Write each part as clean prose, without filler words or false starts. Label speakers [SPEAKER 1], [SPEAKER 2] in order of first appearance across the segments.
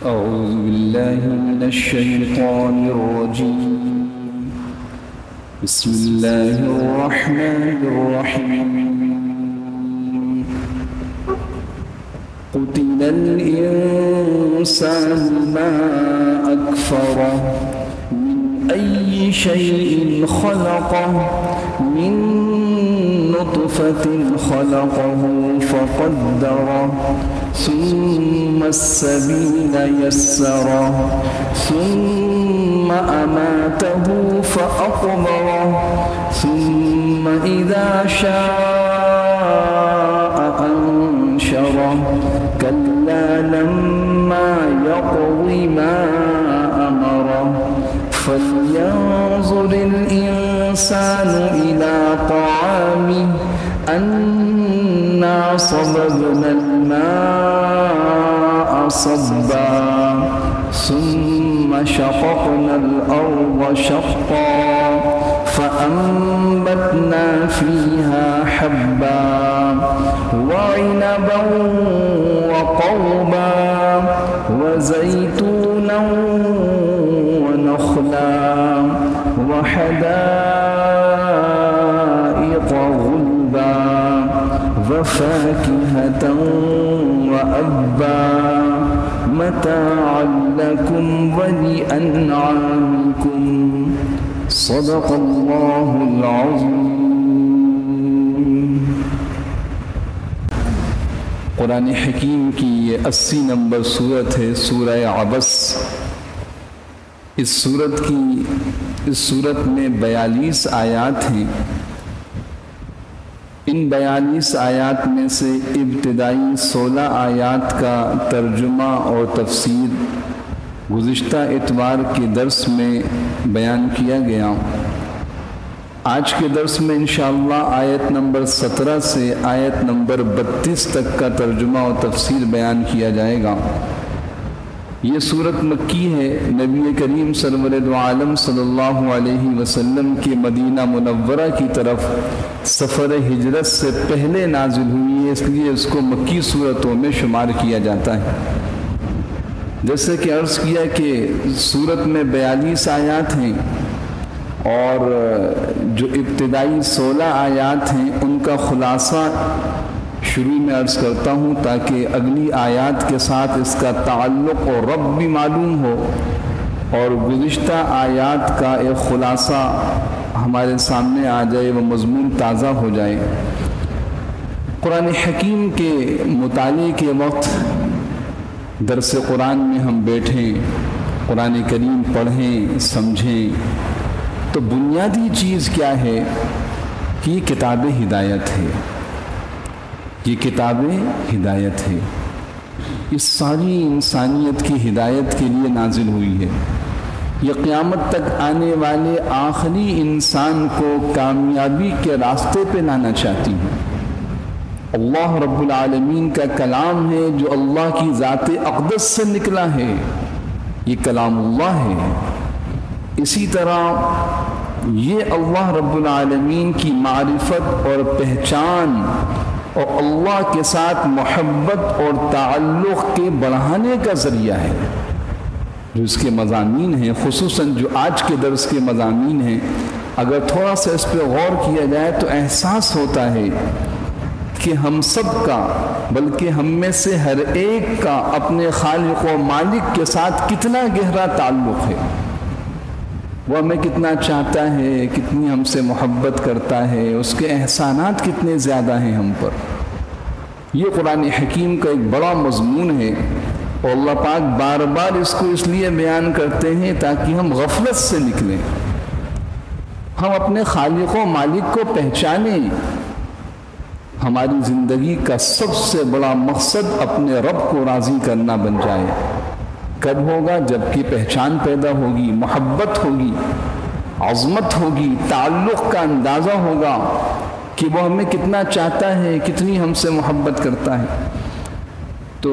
[SPEAKER 1] أعوذ بالله من الشيطان الرجيم. بسم الله الرحمن الرحيم. قتل الإنسان ما أكفره من أي شيء خلقه من نطفة خلقه فقدره ثم السبيل يسره ثم أماته فأقبره ثم إذا شاء أنشره كلا لما يقض ما أمره فلينظر الإنسان إلى طعامه أنا صببنا الماء صبا ثم شققنا الأرض شقا فأنبتنا فيها حبا وعنبا وقضبا وزيتونا ونخلا وحدائق غلبا وفاكهة وأبا متاعا لكم ولأنعامكم صدق الله العظيم. قرآن حکیم کی یہ 80 نمبر سورت ہے، سورہ عبس. اس سورت میں 42 آیات ہیں. ان 42 آیات میں سے ابتدائی 16 آیات کا ترجمہ اور تفسیر گزشتہ اتوار کے درس میں بیان کیا گیا. آج کے درس میں انشاءاللہ آیت نمبر 17 سے آیت نمبر 32 تک کا ترجمہ اور تفسیر بیان کیا جائے گا. یہ سورت مکی ہے. نبی کریم سرور دو عالم صلی اللہ علیہ وسلم کے مدینہ منورہ کی طرف سفر ہجرت سے پہلے نازل ہوئی ہے، اس لیے اس کو مکی سورتوں میں شمار کیا جاتا ہے. جیسے کہ عرض کیا کہ سورت میں 42 آیات ہیں اور جو ابتدائی 16 آیات ہیں ان کا خلاصہ شروع میں عرض کرتا ہوں تاکہ اگلی آیات کے ساتھ اس کا تعلق اور رب بھی معلوم ہو اور گزشتہ آیات کا ایک خلاصہ ہمارے سامنے آ جائے، وہ مضمون تازہ ہو جائے. قرآن حکیم کے مطالعے کے وقت درس قرآن میں ہم بیٹھیں، قرآن کریم پڑھیں، سمجھیں، تو بنیادی چیز کیا ہے کہ یہ کتاب ہدایت ہے. یہ کتاب ہدایت ہے. یہ ساری انسانیت کی ہدایت کے لیے نازل ہوئی ہے. یہ قیامت تک آنے والے آخری انسان کو کامیابی کے راستے پہ لانا چاہتی ہے. اللہ رب العالمین کا کلام ہے جو اللہ کی ذات اقدس سے نکلا ہے. یہ کلام اللہ ہے. اسی طرح یہ اللہ رب العالمین کی معرفت اور پہچان اور اللہ کے ساتھ محبت اور تعلق کے بڑھانے کا ذریعہ ہے. جو اس کے مضامین ہیں، خصوصاً جو آج کے درس کے مضامین ہیں، اگر تھوڑا سا اس پہ غور کیا جائے تو احساس ہوتا ہے کہ ہم سب کا بلکہ ہم میں سے ہر ایک کا اپنے خالق و مالک کے ساتھ کتنا گہرا تعلق ہے. وہ ہمیں کتنا چاہتا ہے، کتنی ہم سے محبت کرتا ہے، اس کے احسانات کتنے زیادہ ہیں ہم پر. یہ قرآن حکیم کا ایک بڑا مضمون ہے اور اللہ پاک بار بار اس کو اس لیے بیان کرتے ہیں تاکہ ہم غفلت سے نکلیں، ہم اپنے خالق و مالک کو پہچانیں. ہماری زندگی کا سب سے بڑا مقصد اپنے رب کو راضی کرنا بن جائے. کب ہوگا؟ جب کہ پہچان پیدا ہوگی، محبت ہوگی، عظمت ہوگی، تعلق کا اندازہ ہوگا کہ وہ ہمیں کتنا چاہتا ہے، کتنی ہم سے محبت کرتا ہے. تو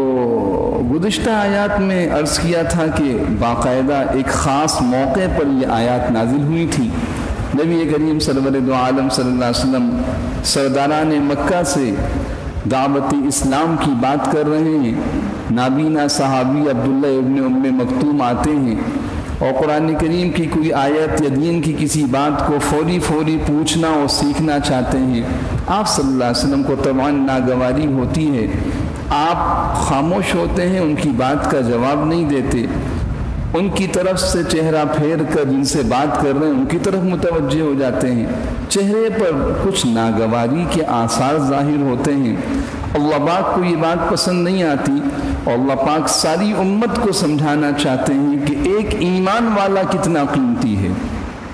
[SPEAKER 1] گزشتہ آیات میں عرض کیا تھا کہ باقاعدہ ایک خاص موقع پر یہ آیات نازل ہوئی تھی. نبی کریم سرور دو عالم صلی اللہ علیہ وسلم سرداران مکہ سے دعوت اسلام کی بات کر رہے ہیں، نابینا صحابی عبداللہ ابن ام مکتوم آتے ہیں اور قرآن کریم کی کوئی آیت یا دین کی کسی بات کو فوری پوچھنا اور سیکھنا چاہتے ہیں، آپ صلی اللہ علیہ وسلم کو طبعاً ناگواری ہوتی ہے، آپ خاموش ہوتے ہیں، ان کی بات کا جواب نہیں دیتے، ان کی طرف سے چہرہ پھیر کر جن سے بات کر رہے ہیں ان کی طرف متوجہ ہو جاتے ہیں، چہرے پر کچھ ناگواری کے آثار ظاہر ہوتے ہیں۔ اللہ پاک کو یہ بات پسند نہیں آتی اور اللہ پاک ساری امت کو سمجھانا چاہتے ہیں کہ ایک ایمان والا کتنا قیمتی ہے،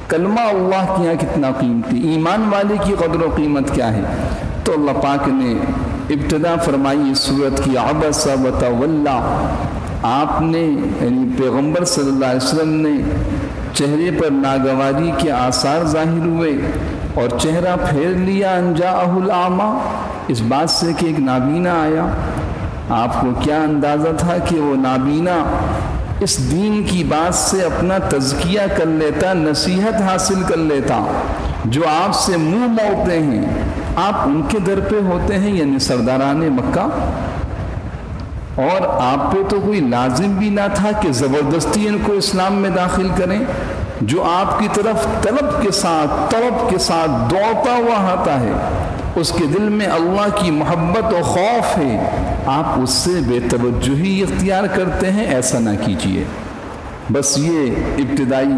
[SPEAKER 1] کلمہ اللہ کے یہاں کتنا قیمتی، ایمان والے کی قدر و قیمت کیا ہے۔ تو اللہ پاک نے ابتدا فرمائی سورت کی عبس وتولا، آپ نے یعنی پیغمبر صلی اللہ علیہ وسلم نے چہرے پر ناگواری کے آثار ظاہر ہوئے اور چہرہ پھیر لیا، ان جاءہ الاعمی، اس بات سے کہ ایک نابینا آیا۔ آپ کو کیا اندازہ تھا کہ وہ نابینا اس دین کی بات سے اپنا تزکیہ کر لیتا، نصیحت حاصل کر لیتا؟ جو آپ سے منہ موڑتے ہیں آپ ان کے در پہ ہوتے ہیں، یعنی سرداران مکہ، اور آپ پہ تو کوئی لازم بھی نہ تھا کہ زبردستی ان کو اسلام میں داخل کریں۔ جو آپ کی طرف طلب کے ساتھ دوڑتا ہوا آتا ہے، اس کے دل میں اللہ کی محبت و خوف ہے، آپ اس سے بے توجہی اختیار کرتے ہیں، ایسا نہ کیجیے۔ بس یہ ابتدائی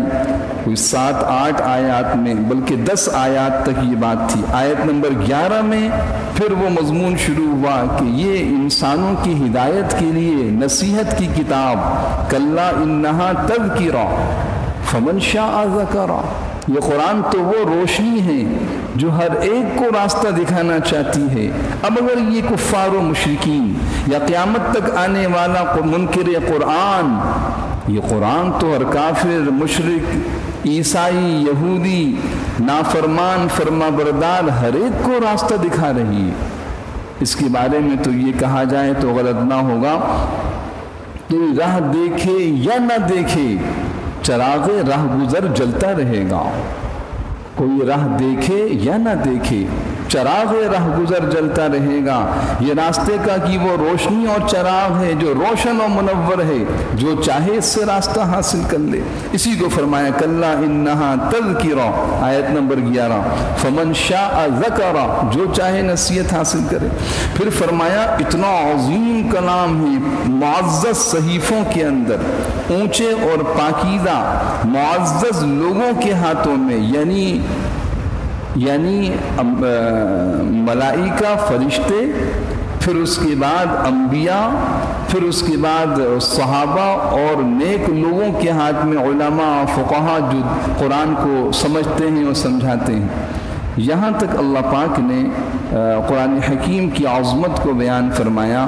[SPEAKER 1] کوئی 7-8 آیات میں بلکہ 10 آیات تک یہ بات تھی۔ آیت نمبر 11 میں پھر وہ مضمون شروع ہوا کہ یہ انسانوں کی ہدایت کے لیے نصیحت کی کتاب، کلا انہا تذکرہ فمن شاء ذکرہ، یہ قرآن تو وہ روشنی ہے جو ہر ایک کو راستہ دکھانا چاہتی ہے۔ اب اگر یہ کفار و مشرکین یا قیامت تک آنے والا منکر قرآن، یہ قرآن تو ہر کافر، مشرک، عیسائی، یہودی، نافرمان، فرما بردار ہر ایک کو راستہ دکھا رہی ہے، اس کے بارے میں تو یہ کہا جائے تو غلط نہ ہوگا کہ راہ دیکھے یا نہ دیکھے چراغ راہ گزر جلتا رہے گا۔ کوئی راہ دیکھے یا نہ دیکھے چراغ راہ گزر جلتا رہے گا۔ یہ راستے کا کی وہ روشنی اور چراغ ہے جو روشن و منور ہے، جو چاہے اس سے راستہ حاصل کر لے۔ اسی کو فرمایا کلا انہا تذکرہ، آیت نمبر 11، فمن شاء ذکرہ، جو چاہے نصیحت حاصل کرے۔ پھر فرمایا اتنا عظیم کلام ہے، معزز صحیفوں کے اندر، اونچے اور پاکیزہ معزز لوگوں کے ہاتھوں میں، یعنی ملائکہ، فرشتے، پھر اس کے بعد انبیاء، پھر اس کے بعد صحابہ اور نیک لوگوں کے ہاتھ میں، علماء، فقہا جو قرآن کو سمجھتے ہیں اور سمجھاتے ہیں۔ یہاں تک اللہ پاک نے قرآن حکیم کی عظمت کو بیان فرمایا۔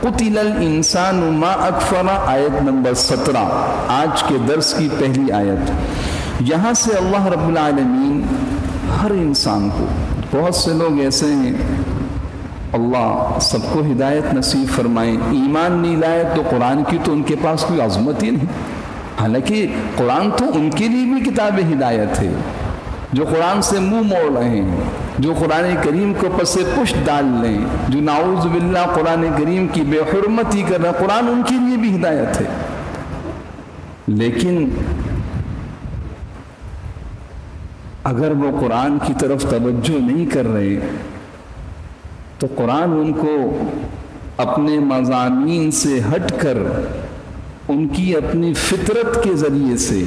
[SPEAKER 1] قتل الانسان ما اکفر، آیت نمبر 17، آج کے درس کی پہلی آیت۔ یہاں سے اللہ رب العالمین ہر انسان کو، بہت سے لوگ ایسے ہیں، اللہ سب کو ہدایت نصیب فرمائے، ایمان نہیں لائے تو قرآن کی تو ان کے پاس کوئی عظمت ہی نہیں، حالانکہ قرآن تو ان کے لیے بھی کتاب ہدایت ہے۔ جو قرآن سے منہ موڑ رہے ہیں، جو قرآن کریم کو پس پشت ڈال لیں، جو نعوذ باللہ قرآن کریم کی بے حرمتی کر رہے ہیں، قرآن ان کے لیے بھی ہدایت ہے۔ لیکن اگر وہ قرآن کی طرف توجہ نہیں کر رہے تو قرآن ان کو اپنے مضامین سے ہٹ کر ان کی اپنی فطرت کے ذریعے سے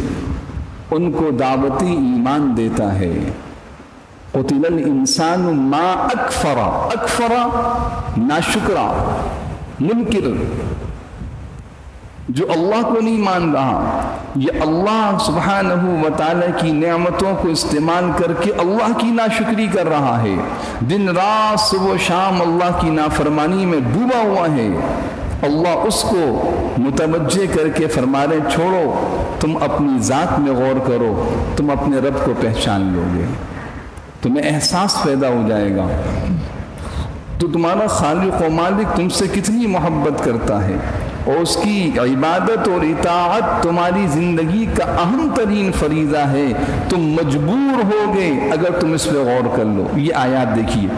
[SPEAKER 1] ان کو دعوتی ایمان دیتا ہے۔ قتل الانسان ما اکفر، اکفر ناشکرا، منکر، جو اللہ کو نہیں مان رہا، یہ اللہ سبحانہ و تعالی کی نعمتوں کو استعمال کر کے اللہ کی ناشکری کر رہا ہے، دن رات صبح و شام اللہ کی نافرمانی میں ڈوبا ہوا ہے۔ اللہ اس کو متوجہ کر کے فرما رہے چھوڑو، تم اپنی ذات میں غور کرو، تم اپنے رب کو پہچان لو گے، تمہیں احساس پیدا ہو جائے گا تو تمہارا خالق و مالک تم سے کتنی محبت کرتا ہے۔ اور اس کی عبادت اور اطاعت تمہاری زندگی کا اہم ترین فریضہ ہے، تم مجبور ہوگے اگر تم اس پہ غور کر لو۔ یہ آیات دیکھیے،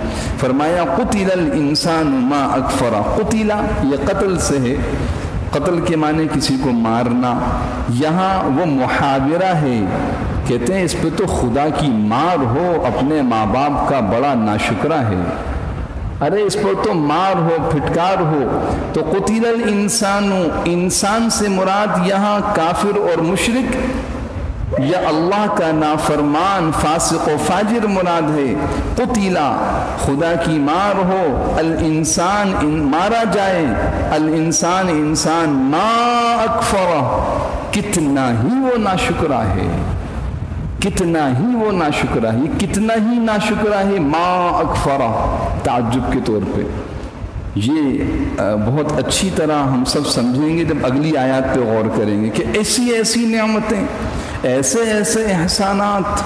[SPEAKER 1] فرمایا قتل الانسان ما اکفرہ، قتل یہ قتل سے ہے، قتل کے معنی کسی کو مارنا، یہاں وہ محاورہ ہے، کہتے ہیں اس پہ تو خدا کی مار ہو، اپنے ماں باپ کا بڑا ناشکرہ ہے، ارے اس پر تو مار ہو، پھٹکار ہو۔ تو قتل الانسان، انسان سے مراد یہاں کافر اور مشرک یا اللہ کا نافرمان فاسق و فاجر مراد ہے۔ قتلا خدا کی مار ہو، الانسان مارا جائے، الانسان انسان، ما اکفرہ کتنا ہی وہ ناشکرہ ہے، کتنا ہی وہ ناشکرہ ہے، کتنا ہی ناشکرہ ہے، ما اکفرہ تعجب کے طور پہ۔ یہ بہت اچھی طرح ہم سب سمجھیں گے جب اگلی آیات پہ غور کریں گے کہ ایسی ایسی نعمتیں، ایسے ایسے احسانات،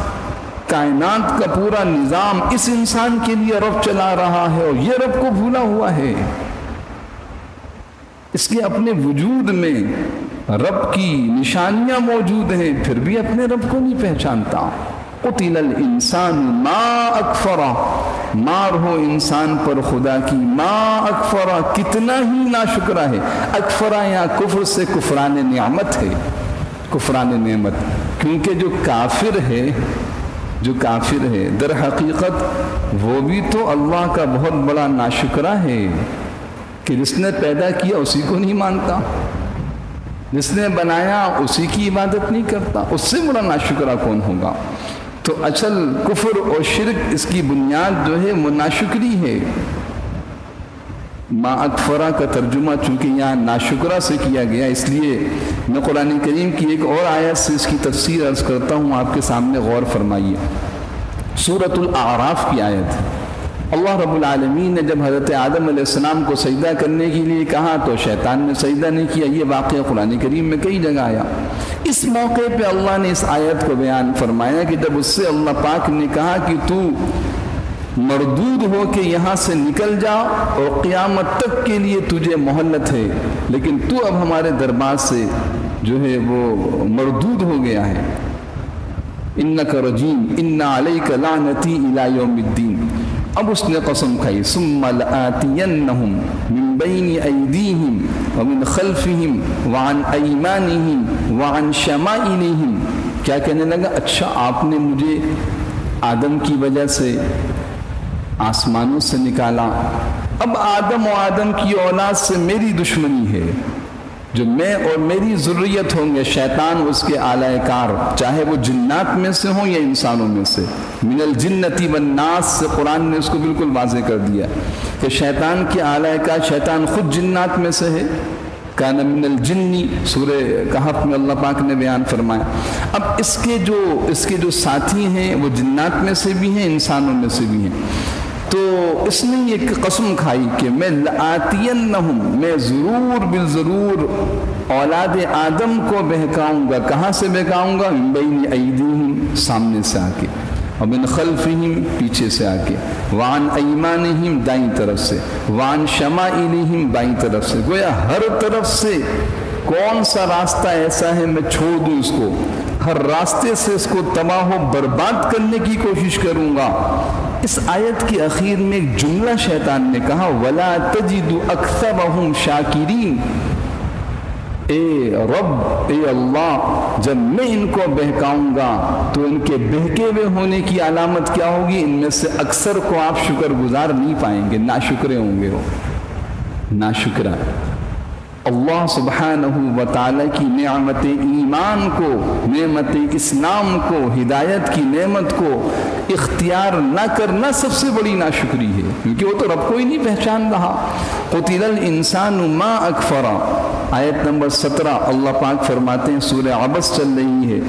[SPEAKER 1] کائنات کا پورا نظام اس انسان کے لیے رب چلا رہا ہے اور یہ رب کو بھولا ہوا ہے، اس کے اپنے وجود میں رب کی نشانیاں موجود ہیں، پھر بھی اپنے رب کو نہیں پہچانتا۔ قتل الانسان ما اکفرہ، مار ہو انسان پر خدا کی، ما اکفرہ کتنا ہی ناشکرہ ہے۔ اکفرہ یہاں کفر سے کفران نعمت ہے، کفران نعمت، کیونکہ جو کافر ہے در حقیقت وہ بھی تو اللہ کا بہت بڑا ناشکرہ ہے کہ جس نے پیدا کیا اسی کو نہیں مانتا، جس نے بنایا اسی کی عبادت نہیں کرتا، اس سے بڑا ناشکرہ کون ہوگا؟ تو اصل کفر اور شرک اس کی بنیاد جو ہے وہ ناشکری ہے۔ ما اکفرہ کا ترجمہ چونکہ یہاں ناشکرہ سے کیا گیا، اس لیے میں قرآن کریم کی ایک اور آیت سے اس کی تفسیر عرض کرتا ہوں، آپ کے سامنے غور فرمائیے۔ سورۃ الاعراف کی آیت، اللہ رب العالمین نے جب حضرت آدم علیہ السلام کو سجدہ کرنے کے لیے کہا تو شیطان نے سجدہ نہیں کیا، یہ واقعہ قرآن کریم میں کئی جگہ آیا۔ اس موقع پہ اللہ نے اس آیت کو بیان فرمایا کہ جب اس سے اللہ پاک نے کہا کہ تو مردود ہو کے یہاں سے نکل جا اور قیامت تک کے لیے تجھے مہلت ہے، لیکن تو اب ہمارے دربار سے جو ہے وہ مردود ہو گیا ہے، انک رجیم ان علیک لعنتی الی یوم الدین۔ اب اس نے قسم کھائی، ثم لآتینہم من بین ایدیہم ومن خلفہم وعن ایمانہم وعن شمائلہم۔ کیا کہنے لگا؟ اچھا آپ نے مجھے آدم کی وجہ سے آسمانوں سے نکالا، اب آدم و آدم کی اولاد سے میری دشمنی ہے، جو میں اور میری ذریت ہوں گے، شیطان اس کے اعلی کار، چاہے وہ جنات میں سے ہوں یا انسانوں میں سے، من الجنتی والناس سے قرآن نے اس کو بالکل واضح کر دیا کہ شیطان کے اعلی کار، شیطان خود جنات میں سے ہے، کان من الجنی، سورہ کہف میں اللہ پاک نے بیان فرمایا۔ اب اس کے جو ساتھی ہیں وہ جنات میں سے بھی ہیں، انسانوں میں سے بھی ہیں۔ تو اس نے یہ قسم کھائی کہ میں لآتینہم، میں ضرور بالضرور اولاد آدم کو بہکاؤں گا۔ کہاں سے بہکاؤں گا؟ من بین ایدیہم، سامنے سے آ کے، اور من خلفہم، پیچھے سے آ کے، وعن ایمانہم، دائیں طرف سے، وعن شمائلہم، بائیں طرف سے۔ گویا ہر طرف سے کون سا راستہ ایسا ہے میں چھوڑ دوں اس کو، ہر راستے سے اس کو تباہ و برباد کرنے کی کوشش کروں گا۔ اس آیت کی اخیر میں ایک جملہ شیطان نے کہا، وَلَا تَجِدُ أَكْثَرَهُمْ شَاكِرِينَ۔ اے رب، اے اللہ، جب میں ان کو بہکاؤں گا تو ان کے بہکے ہوئے ہونے کی علامت کیا ہوگی؟ ان میں سے اکثر کو آپ شکر گزار نہیں پائیں گے، ناشکرے ہوں گے، وہ ناشکرہ۔ اللہ سبحانہ و تعالیٰ کی نعمت ایمان کو، نعمت اسلام کو، ہدایت کی نعمت کو اختیار نہ کرنا سب سے بڑی ناشکری ہے، کیونکہ وہ تو رب کو ہی نہیں پہچان رہا۔ قتل الانسان ما اکفرہ، آیت نمبر 17 اللہ پاک فرماتے ہیں، سورہ عبس چل رہی ہے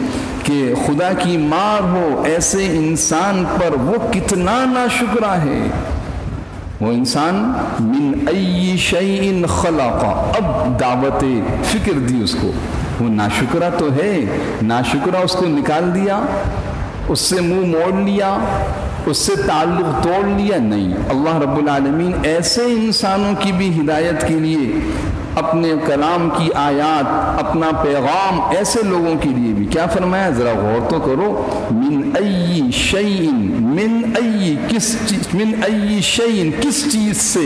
[SPEAKER 1] کہ خدا کی مار ہو ایسے انسان پر، وہ کتنا ناشکرہ ہے۔ وہ انسان من ای شیء خلق، اب دعوت فکر دی اس کو، وہ ناشکرہ تو ہے، ناشکرہ اس کو نکال دیا، اس سے منہ موڑ لیا، اس سے تعلق توڑ لیا؟ نہیں، اللہ رب العالمین ایسے انسانوں کی بھی ہدایت کے لیے اپنے کلام کی آیات، اپنا پیغام ایسے لوگوں کے لیے بھی کیا فرمایا؟ ذرا غور تو کرو، من ای شیئن، من ای شیئن، کس چیز سے،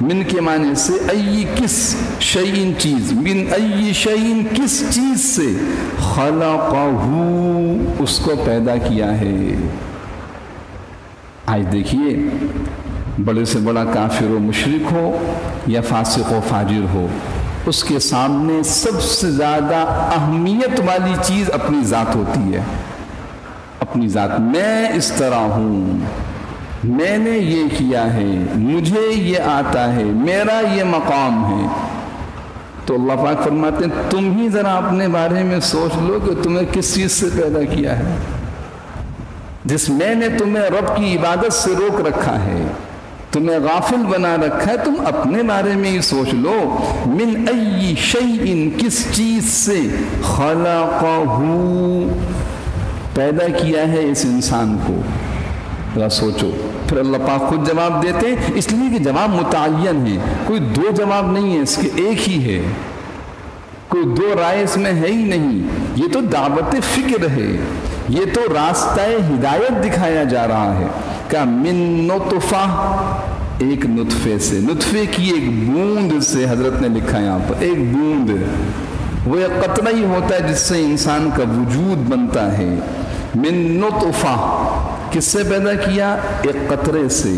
[SPEAKER 1] من کے معنی سے ای کس، شیئن چیز، من ای شیئن کس چیز سے، خلقہ اس کو پیدا کیا ہے۔ آج دیکھیے، بڑے سے بڑا کافر و مشرک ہو یا فاسق و فاجر ہو، اس کے سامنے سب سے زیادہ اہمیت والی چیز اپنی ذات ہوتی ہے، اپنی ذات۔ میں اس طرح ہوں، میں نے یہ کیا ہے، مجھے یہ آتا ہے، میرا یہ مقام ہے۔ تو اللہ پاک فرماتے ہیں تم ہی ذرا اپنے بارے میں سوچ لو کہ تمہیں کس چیز سے پیدا کیا ہے، جس میں نے تمہیں رب کی عبادت سے روک رکھا ہے، تمہیں غافل بنا رکھا ہے، تم اپنے بارے میں ہی سوچ لو۔ من ای شیئن کس چیز سے، خلقہ پیدا کیا ہے اس انسان کو، ذرا سوچو۔ پھر اللہ پاک خود جواب دیتے ہیں، اس لیے کہ جواب متعین ہے، کوئی دو جواب نہیں ہے، اس کے ایک ہی ہے، کوئی دو رائے اس میں ہے ہی نہیں۔ یہ تو دعوت فکر ہے، یہ تو راستہ ہدایت دکھایا جا رہا ہے۔ کہ من نطفہ، ایک نطفے سے، نطفے کی ایک بوند سے، حضرت نے لکھا یہاں پر ایک بوند، وہ ایک قطرہ ہی ہوتا ہے جس سے انسان کا وجود بنتا ہے۔ من نطفہ، کس سے پیدا کیا؟ ایک قطرے سے۔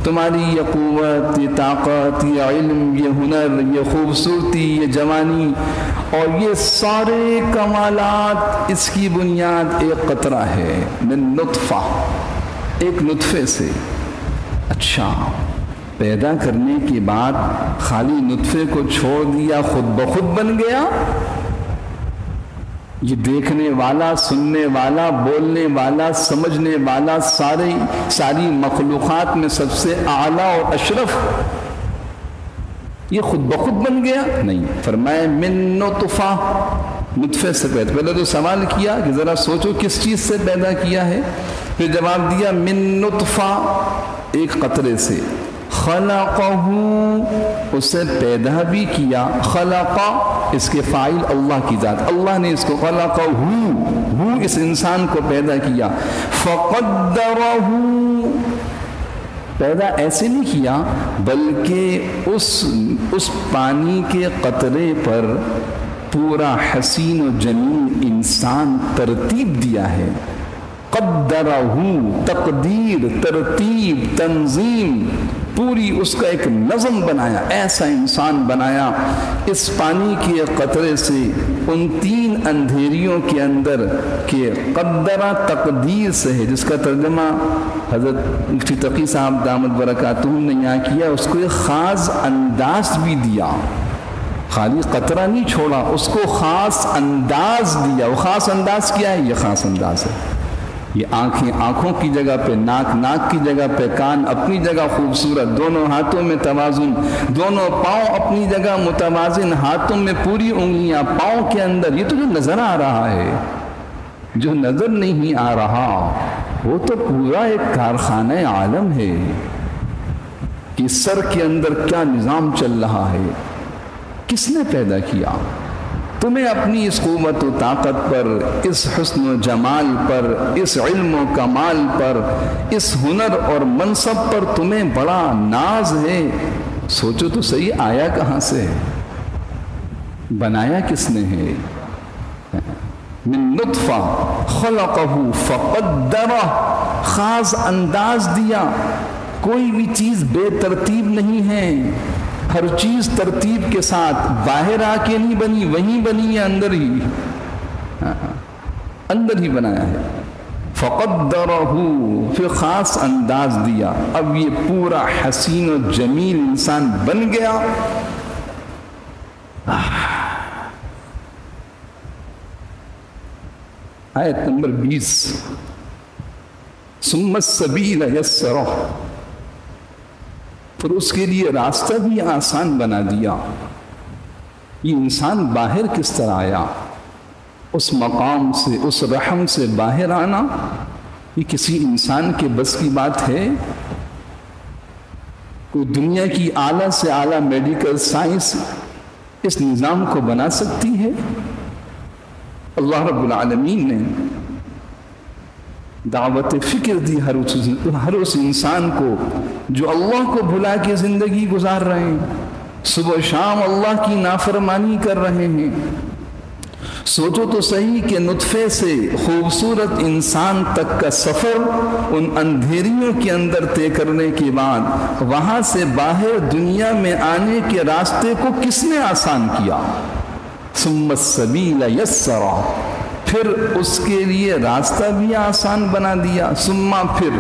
[SPEAKER 1] تمہاری یہ قوت، یہ طاقت، یہ علم، یہ ہنر، یہ خوبصورتی، یہ جوانی اور یہ سارے کمالات، اس کی بنیاد ایک قطرہ ہے، من نطفہ، ایک نطفے سے۔ اچھا، پیدا کرنے کے بعد خالی نطفے کو چھوڑ دیا، خود بخود بن گیا؟ یہ دیکھنے والا، سننے والا، بولنے والا، سمجھنے والا، ساری مخلوقات میں سب سے اعلیٰ اور اشرف، یہ خود بخود بن گیا؟ نہیں، فرمایا من نطفہ، نطفے سے پیدا۔ پہلے تو سوال کیا کہ ذرا سوچو کس چیز سے پیدا کیا ہے، پھر جواب دیا من نطفہ، ایک قطرے سے۔ خلقہ، اسے پیدا بھی کیا، خلقہ اس کے فاعل اللہ کی ذات، اللہ نے اس کو خلقہ، اس انسان کو پیدا کیا۔ فقدرہ، پیدا ایسے نہیں کیا بلکہ اس پانی کے قطرے پر پورا حسین و جمیل انسان ترتیب دیا ہے۔ قدرہ، تقدیر، ترتیب، تنظیم، پوری اس کا ایک نظم بنایا، ایسا انسان بنایا اس پانی کے قطرے سے، ان تین اندھیریوں کے اندر، کہ قدرہ تقدیر سے ہے، جس کا ترجمہ حضرت مفتی تقی صاحب دامت برکاتہم نے یہاں کیا، اس کو ایک خاص انداز بھی دیا، خالی قطرہ نہیں چھوڑا، اس کو خاص انداز دیا۔ وہ خاص انداز کیا ہے؟ یہ خاص انداز ہے، یہ آنکھیں آنکھوں کی جگہ پہ، ناک ناک کی جگہ پہ، کان اپنی جگہ خوبصورت، دونوں ہاتھوں میں توازن، دونوں پاؤں اپنی جگہ متوازن، ہاتھوں میں پوری انگلیاں، پاؤں کے اندر، یہ تو جو نظر آ رہا ہے، جو نظر نہیں آ رہا وہ تو پورا ایک کارخانہ عالم ہے کہ سر کے اندر کیا نظام چل رہا ہے، کس نے پیدا کیا؟ تمہیں اپنی اس قوت و طاقت پر، اس حسن و جمال پر، اس علم و کمال پر، اس ہنر اور منصب پر تمہیں بڑا ناز ہے۔ سوچو تو صحیح، آیا کہاں سے ہے؟ بنایا کس نے ہے؟ من نطفہ خلقہ فقدرہ، خاص انداز دیا، کوئی بھی چیز بے ترتیب نہیں ہے، ہر چیز ترتیب کے ساتھ، باہر آ کے نہیں بنی، وہیں بنی ہے، اندر ہی بنایا ہے۔ فقدرہ، پھر خاص انداز دیا، اب یہ پورا حسین و جمیل انسان بن گیا۔ آیت نمبر 20، ثم السبیل یسرہ، پھر اس کے لیے راستہ بھی آسان بنا دیا۔ یہ انسان باہر کس طرح آیا؟ اس مقام سے، اس رحم سے باہر آنا یہ کسی انسان کے بس کی بات ہے؟ کوئی دنیا کی اعلیٰ سے اعلیٰ میڈیکل سائنس اس نظام کو بنا سکتی ہے؟ اللہ رب العالمین نے دعوت فکر دی ہر اس انسان کو جو اللہ کو بھلا کے زندگی گزار رہے ہیں، صبح شام اللہ کی نافرمانی کر رہے ہیں۔ سوچو تو صحیح کہ نطفے سے خوبصورت انسان تک کا سفر ان اندھیریوں کے اندر طے کرنے کے بعد وہاں سے باہر دنیا میں آنے کے راستے کو کس نے آسان کیا؟ ثم السبیل یسرا، پھر اس کے لیے راستہ بھی آسان بنا دیا۔ ثم پھر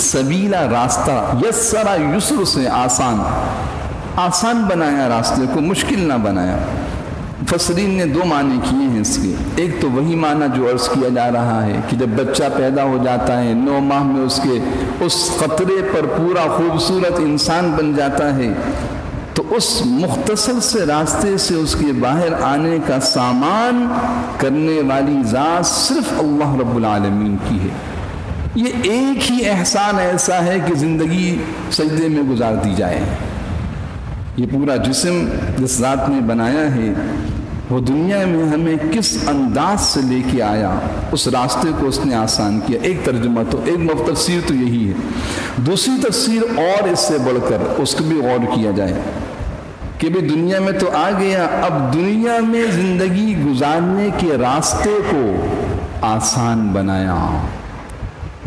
[SPEAKER 1] سبیلا، راستہ، یسرا یسر سے آسان بنایا، راستے کو مشکل نہ بنایا۔ مفسرین نے دو معنی کیے ہیں اس کے۔ ایک تو وہی معنی جو عرض کیا جا رہا ہے کہ جب بچہ پیدا ہو جاتا ہے 9 ماہ میں اس قطرے پر پورا خوبصورت انسان بن جاتا ہے، تو اس مختصر سے راستے سے اس کے باہر آنے کا سامان کرنے والی ذات صرف اللہ رب العالمین کی ہے۔ یہ ایک ہی احسان ایسا ہے کہ زندگی سجدے میں گزار دی جائے۔ یہ پورا جسم جس ذات نے بنایا ہے وہ دنیا میں ہمیں کس انداز سے لے کے آیا، اس راستے کو اس نے آسان کیا۔ ایک ترجمہ تو، ایک تفسیر تو یہی ہے۔ دوسری تفسیر اور اس سے بڑھ کر اس کو بھی غور کیا جائے کہ بھی دنیا میں تو آ گیا، اب دنیا میں زندگی گزارنے کے راستے کو آسان بنایا۔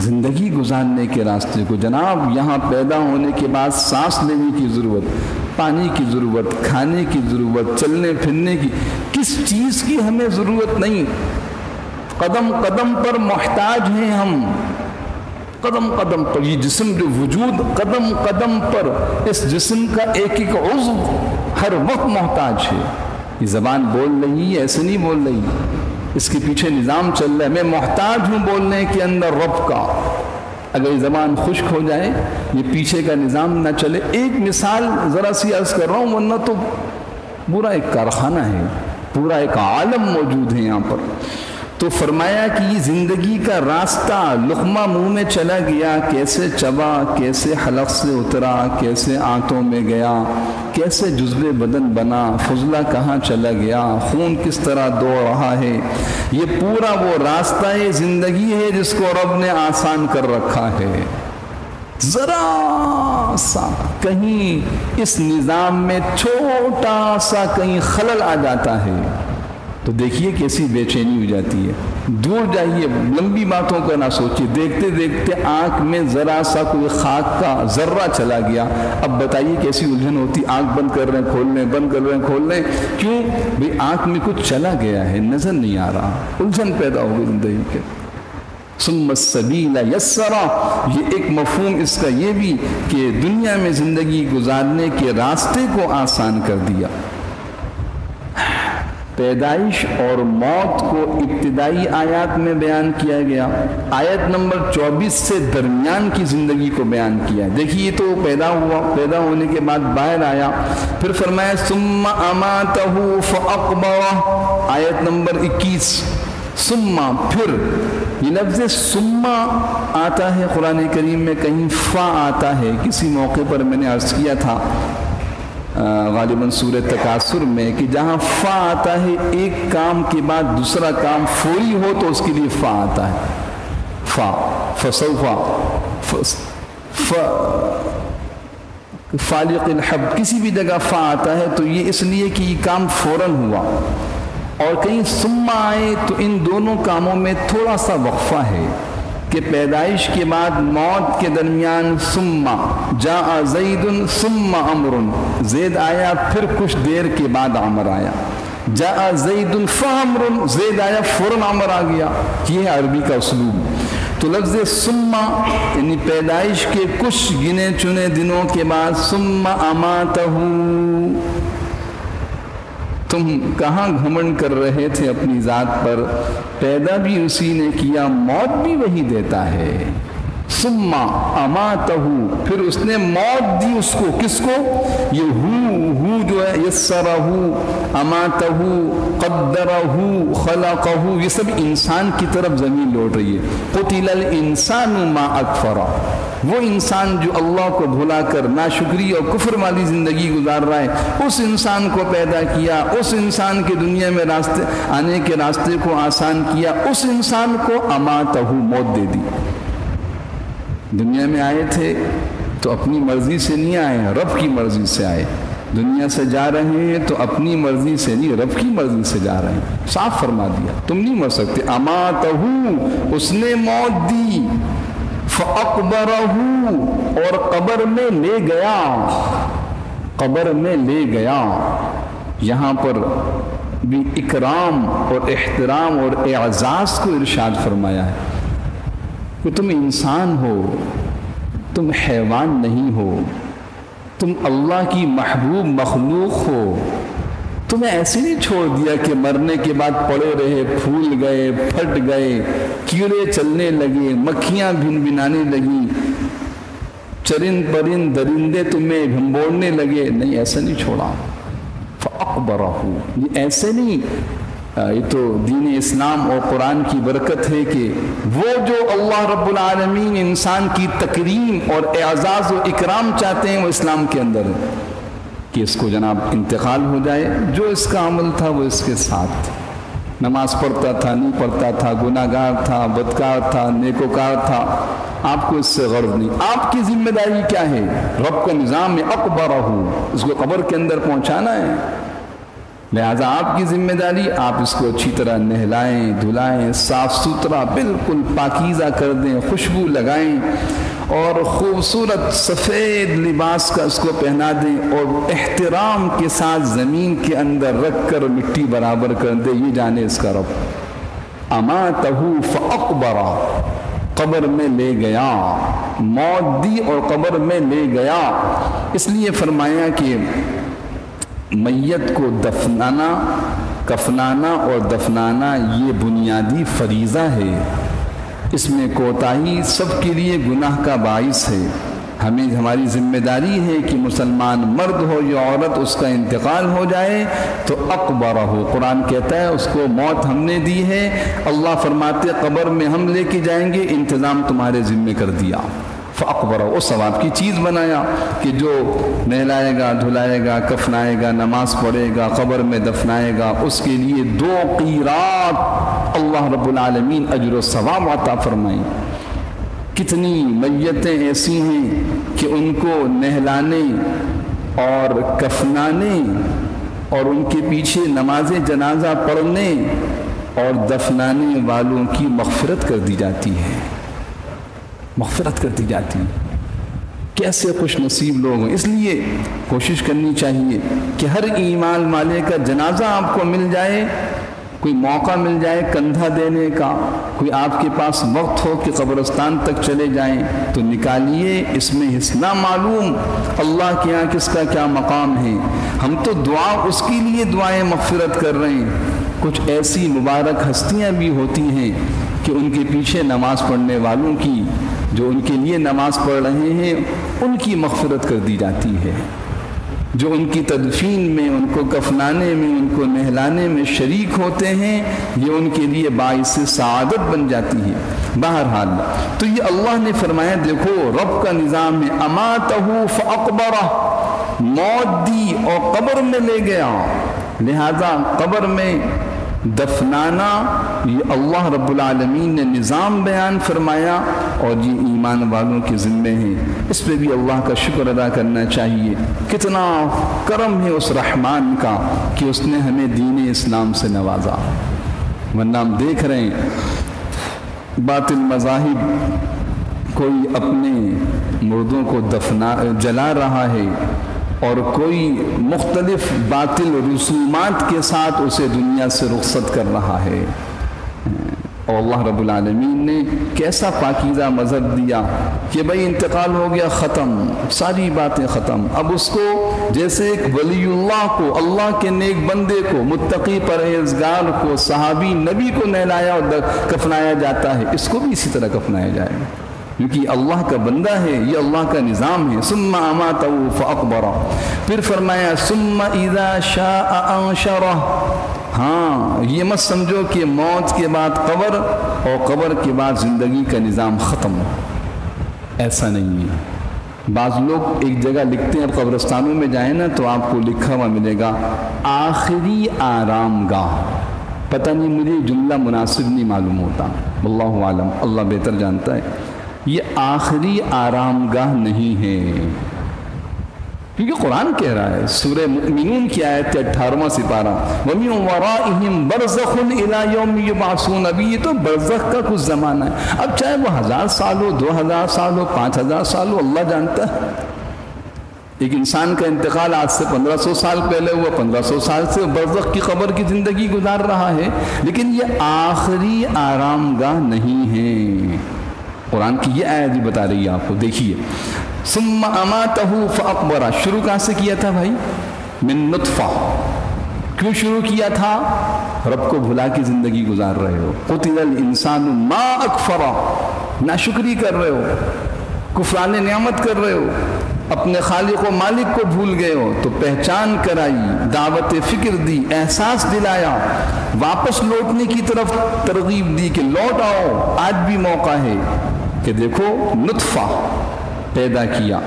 [SPEAKER 1] زندگی گزارنے کے راستے کو، جناب یہاں پیدا ہونے کے بعد سانس لینے کی ضرورت، پانی کی ضرورت، کھانے کی ضرورت، چلنے پھرنے کی، کس چیز کی ہمیں ضرورت نہیں۔ قدم قدم پر محتاج ہیں ہم، قدم قدم پر۔ یہ جسم جو وجود قدم قدم پر، اس جسم کا ایک ایک عضو ہر وقت محتاج ہے۔ یہ زبان بول رہی ہے، ایسے نہیں بول رہی، اس کے پیچھے نظام چل رہا ہے۔ میں محتاج ہوں بولنے کے اندر رب کا۔ اگر یہ زبان خشک ہو جائے، یہ پیچھے کا نظام نہ چلے۔ ایک مثال ذرا سی عرض کر رہا ہوں، ورنہ تو پورا ایک کارخانہ ہے، پورا ایک عالم موجود ہے یہاں پر۔ تو فرمایا کہ یہ زندگی کا راستہ لقمہ منہ میں چلا گیا، کیسے چبا، کیسے حلق سے اترا، کیسے آنتوں میں گیا، کیسے جزو بدن بنا، فضلہ کہاں چلا گیا، خون کس طرح دوڑ رہا ہے، یہ پورا وہ راستہ زندگی ہے جس کو رب نے آسان کر رکھا ہے۔ ذرا سا کہیں اس نظام میں چھوٹا سا کہیں خلل آ جاتا ہے تو دیکھیے کیسی بے چینی ہو جاتی ہے۔ دور جائیے، لمبی باتوں کا نہ سوچیے، دیکھتے دیکھتے آنکھ میں ذرا سا کوئی خاک کا ذرہ چلا گیا، اب بتائیے کیسی الجھن ہوتی۔ آنکھ بند کر رہے ہیں کھول لیں، بند کر رہے ہیں کھول لیں، کیوں بھئی آنکھ میں کچھ چلا گیا ہے، نظر نہیں آ رہا، الجھن پیدا ہو گئی زندگی کے۔ ثم السبیل یسرا، یہ ایک مفہوم اس کا یہ بھی کہ دنیا میں زندگی گزارنے کے راستے کو آسان کر دیا۔ پیدائش اور موت کو ابتدائی آیات میں بیان کیا گیا، آیت نمبر 24 سے درمیان کی زندگی کو بیان کیا۔ دیکھیے تو پیدا ہوا، پیدا ہونے کے بعد باہر آیا، پھر فرمایا ثم اماتہ فاقبرہ، آیت نمبر 21۔ ثم پھر، یہ لفظ ثم آتا ہے قرآن کریم میں، کہیں فا آتا ہے، کسی موقع پر میں نے عرض کیا تھا غالباً سورہ تکاثر میں کہ جہاں فا آتا ہے ایک کام کے بعد دوسرا کام فوری ہو تو اس کے لیے فا آتا ہے۔ فا، فسوفا، فالق الحب، کسی بھی جگہ فا آتا ہے تو یہ اس لیے کہ یہ کام فوراً ہوا، اور کہیں ثم آئے تو ان دونوں کاموں میں تھوڑا سا وقفہ ہے کہ پیدائش کے بعد موت کے درمیان ثم جاء زید ثم عمر، زید آیا پھر کچھ دیر کے بعد عمر آیا، جاء زید فعمر، زید آیا فوراً عمر آ گیا، یہ عربی کا اسلوب۔ تو لفظ ثم یعنی پیدائش کے کچھ گنے چنے دنوں کے بعد ثم اماتہ، تم کہاں گھمنڈ کر رہے تھے اپنی ذات پر، پیدا بھی اسی نے کیا، موت بھی وہی دیتا ہے۔ ثم اماتہ، پھر اس نے موت دی اس کو، کس کو؟ یہ ہو جو ہے یسرہ اماتہ قدرہ خلقہ، یہ سب انسان کی طرف زمین لوٹ رہی ہے۔ قتل الانسان ما اکفرہ، وہ انسان جو اللہ کو بھلا کر ناشکری اور کفر والی زندگی گزار رہا ہے، اس انسان کو پیدا کیا، اس انسان کے دنیا میں راستے آنے کے راستے کو آسان کیا، اس انسان کو اماتہ موت دے دی۔ دنیا میں آئے تھے تو اپنی مرضی سے نہیں آئے، رب کی مرضی سے آئے۔ دنیا سے جا رہے ہیں تو اپنی مرضی سے نہیں، رب کی مرضی سے جا رہے ہیں۔ صاف فرما دیا تم نہیں مر سکتے۔ اماتہ، اس نے موت دی، فاقبرہ، اور قبر میں لے گیا، قبر میں لے گیا۔ یہاں پر بھی اکرام اور احترام اور اعزاز کو ارشاد فرمایا ہے کہ تم انسان ہو، تم حیوان نہیں ہو، تم اللہ کی محبوب مخلوق ہو۔ تمہیں ایسے نہیں چھوڑ دیا کہ مرنے کے بعد پڑے رہے، پھول گئے، پھٹ گئے، کیڑے چلنے لگے، مکھیاں بھن بھنانے لگیں، چرند پرند درندے تمہیں بھنبوڑنے لگے، نہیں ایسا نہیں چھوڑا۔ فاقبرہ، یہ ایسے نہیں، یہ تو دین اسلام اور قرآن کی برکت ہے کہ وہ جو اللہ رب العالمین انسان کی تکریم اور اعزاز و اکرام چاہتے ہیں وہ اسلام کے اندر ہے کہ اس کو جناب انتقال ہو جائے، جو اس کا عمل تھا وہ اس کے ساتھ، نماز پڑھتا تھا نہیں پڑھتا تھا، گناہ گار تھا بدکار تھا نیکوکار تھا، آپ کو اس سے غرض نہیں۔ آپ کی ذمہ داری کیا ہے؟ رب کا نظام میں اقبرہ، اس کو قبر کے اندر پہنچانا ہے، لہذا آپ کی ذمہ داری آپ اس کو اچھی طرح نہلائیں دھلائیں، صاف ستھرا بالکل پاکیزہ کر دیں، خوشبو لگائیں اور خوبصورت سفید لباس کا اس کو پہنا دیں اور احترام کے ساتھ زمین کے اندر رکھ کر مٹی برابر کر دیں، یہ جانے اس کا رب۔ اماتہ فاقبرہ، قبر میں لے گیا، موت دی اور قبر میں لے گیا۔ اس لیے فرمایا کہ میت کو دفنانا، کفنانا اور دفنانا یہ بنیادی فریضہ ہے، اس میں کوتاہی سب کے لیے گناہ کا باعث ہے۔ ہمیں ہماری ذمہ داری ہے کہ مسلمان مرد ہو یا عورت اس کا انتقال ہو جائے تو اقبرہ ہو، قرآن کہتا ہے اس کو موت ہم نے دی ہے، اللہ فرماتے قبر میں ہم لے کے جائیں گے، انتظام تمہارے ذمہ کر دیا۔ فاقبرہ، اس ثواب کی چیز بنایا کہ جو نہلائے گا دھلائے گا کفنائے گا نماز پڑھے گا قبر میں دفنائے گا، اس کے لیے 2 قیرات اللہ رب العالمین اجر و ثواب عطا فرمائیں۔ کتنی میتیں ایسی ہیں کہ ان کو نہلانے اور کفنانے اور ان کے پیچھے نماز جنازہ پڑھنے اور دفنانے والوں کی مغفرت کر دی جاتی ہے، مغفرت کر دی جاتی ہے۔ کیسے خوش نصیب لوگ ہیں۔ اس لیے کوشش کرنی چاہیے کہ ہر ایمان والے کا جنازہ آپ کو مل جائے، کوئی موقع مل جائے کندھا دینے کا، کوئی آپ کے پاس وقت ہو کہ قبرستان تک چلے جائیں تو نکالیے، اس میں حسنہ معلوم اللہ کے یہاں کس کا کیا مقام ہے۔ ہم تو دعا اس کے لیے دعائیں مغفرت کر رہے ہیں، کچھ ایسی مبارک ہستیاں بھی ہوتی ہیں کہ ان کے پیچھے نماز پڑھنے والوں کی، جو ان کے لیے نماز پڑھ رہے ہیں ان کی مغفرت کر دی جاتی ہے، جو ان کی تدفین میں، ان کو کفنانے میں، ان کو نہلانے میں شریک ہوتے ہیں، یہ ان کے لیے باعث سعادت بن جاتی ہے۔ بہرحال تو یہ اللہ نے فرمایا، دیکھو رب کا نظام ہے، اماتہ فاقبرہ، موت دی اور قبر میں لے گیا، لہذا قبر میں دفنانا یہ اللہ رب العالمین نے نظام بیان فرمایا اور یہ ایمان والوں کے ذمے ہیں۔ اس پہ بھی اللہ کا شکر ادا کرنا چاہیے، کتنا کرم ہے اس رحمان کا کہ اس نے ہمیں دین اسلام سے نوازا۔ ورنہ ہم دیکھ رہے ہیں باطل مذاہب کوئی اپنے مردوں کو جلا رہا ہے اور کوئی مختلف باطل رسومات کے ساتھ اسے دنیا سے رخصت کر رہا ہے، اور اللہ رب العالمین نے کیسا پاکیزہ مذہب دیا کہ بھئی انتقال ہو گیا، ختم، ساری باتیں ختم۔ اب اس کو جیسے ایک ولی اللہ کو، اللہ کے نیک بندے کو، متقی پرہیزگار کو، صحابی نبی کو نہلایا اور کفنایا جاتا ہے، اس کو بھی اسی طرح کفنایا جائے گا۔ کیونکہ اللہ کا بندہ ہے، یہ اللہ کا نظام ہے۔ ثم اماتہ فاقبرہ، پھر فرمایا ثم اذا شاء انشرہ۔ ہاں یہ مت سمجھو کہ موت کے بعد قبر اور قبر کے بعد زندگی کا نظام ختم، ایسا نہیں ہے۔ بعض لوگ ایک جگہ لکھتے ہیں، اب قبرستانوں میں جائیں نا تو آپ کو لکھا ہوا ملے گا آخری آرام گاہ۔ پتہ نہیں، مجھے جملہ مناسب نہیں معلوم ہوتا، واللہ عالم، اللہ بہتر جانتا ہے۔ یہ آخری آرام گاہ نہیں ہے، کیونکہ قرآن کہہ رہا ہے، سورہ مؤمنون کی آیت 18واں سپارہ، وَمِن وَرَائِهِمْ بَرْزَخٌ إِلَى يَوْمِ يُبْعَثُونَ۔ ابھی یہ تو برزخ کا کچھ زمانہ ہے، اب چاہے وہ 1000 سال ہو، 2000 سال ہو، 5000 سال ہو، اللہ جانتا ہے۔ ایک انسان کا انتقال آج سے 1500 سال پہلے ہوا، 1500 سال سے برزخ کی قبر کی زندگی گزار رہا ہے، لیکن یہ آخری آرام گاہ نہیں ہے۔ قرآن کی یہ آیت بھی بتا رہی ہے آپ کو، دیکھیے ثم اماتہ فاقبرہ، شروع کہاں سے کیا تھا بھائی؟ من نطفہ۔ کیوں شروع کیا تھا؟ رب کو بھلا کے زندگی گزار رہے ہو، قتل الانسان ما اکفرہ، ناشکری کر رہے ہو، کفران نعمت کر رہے ہو، اپنے خالق و مالک کو بھول گئے ہو، تو پہچان کرائی، دعوت فکر دی، احساس دلایا، واپس لوٹنے کی طرف ترغیب دی کہ لوٹ آؤ، آج بھی موقع ہے کہ دیکھو نطفہ پیدا کیا،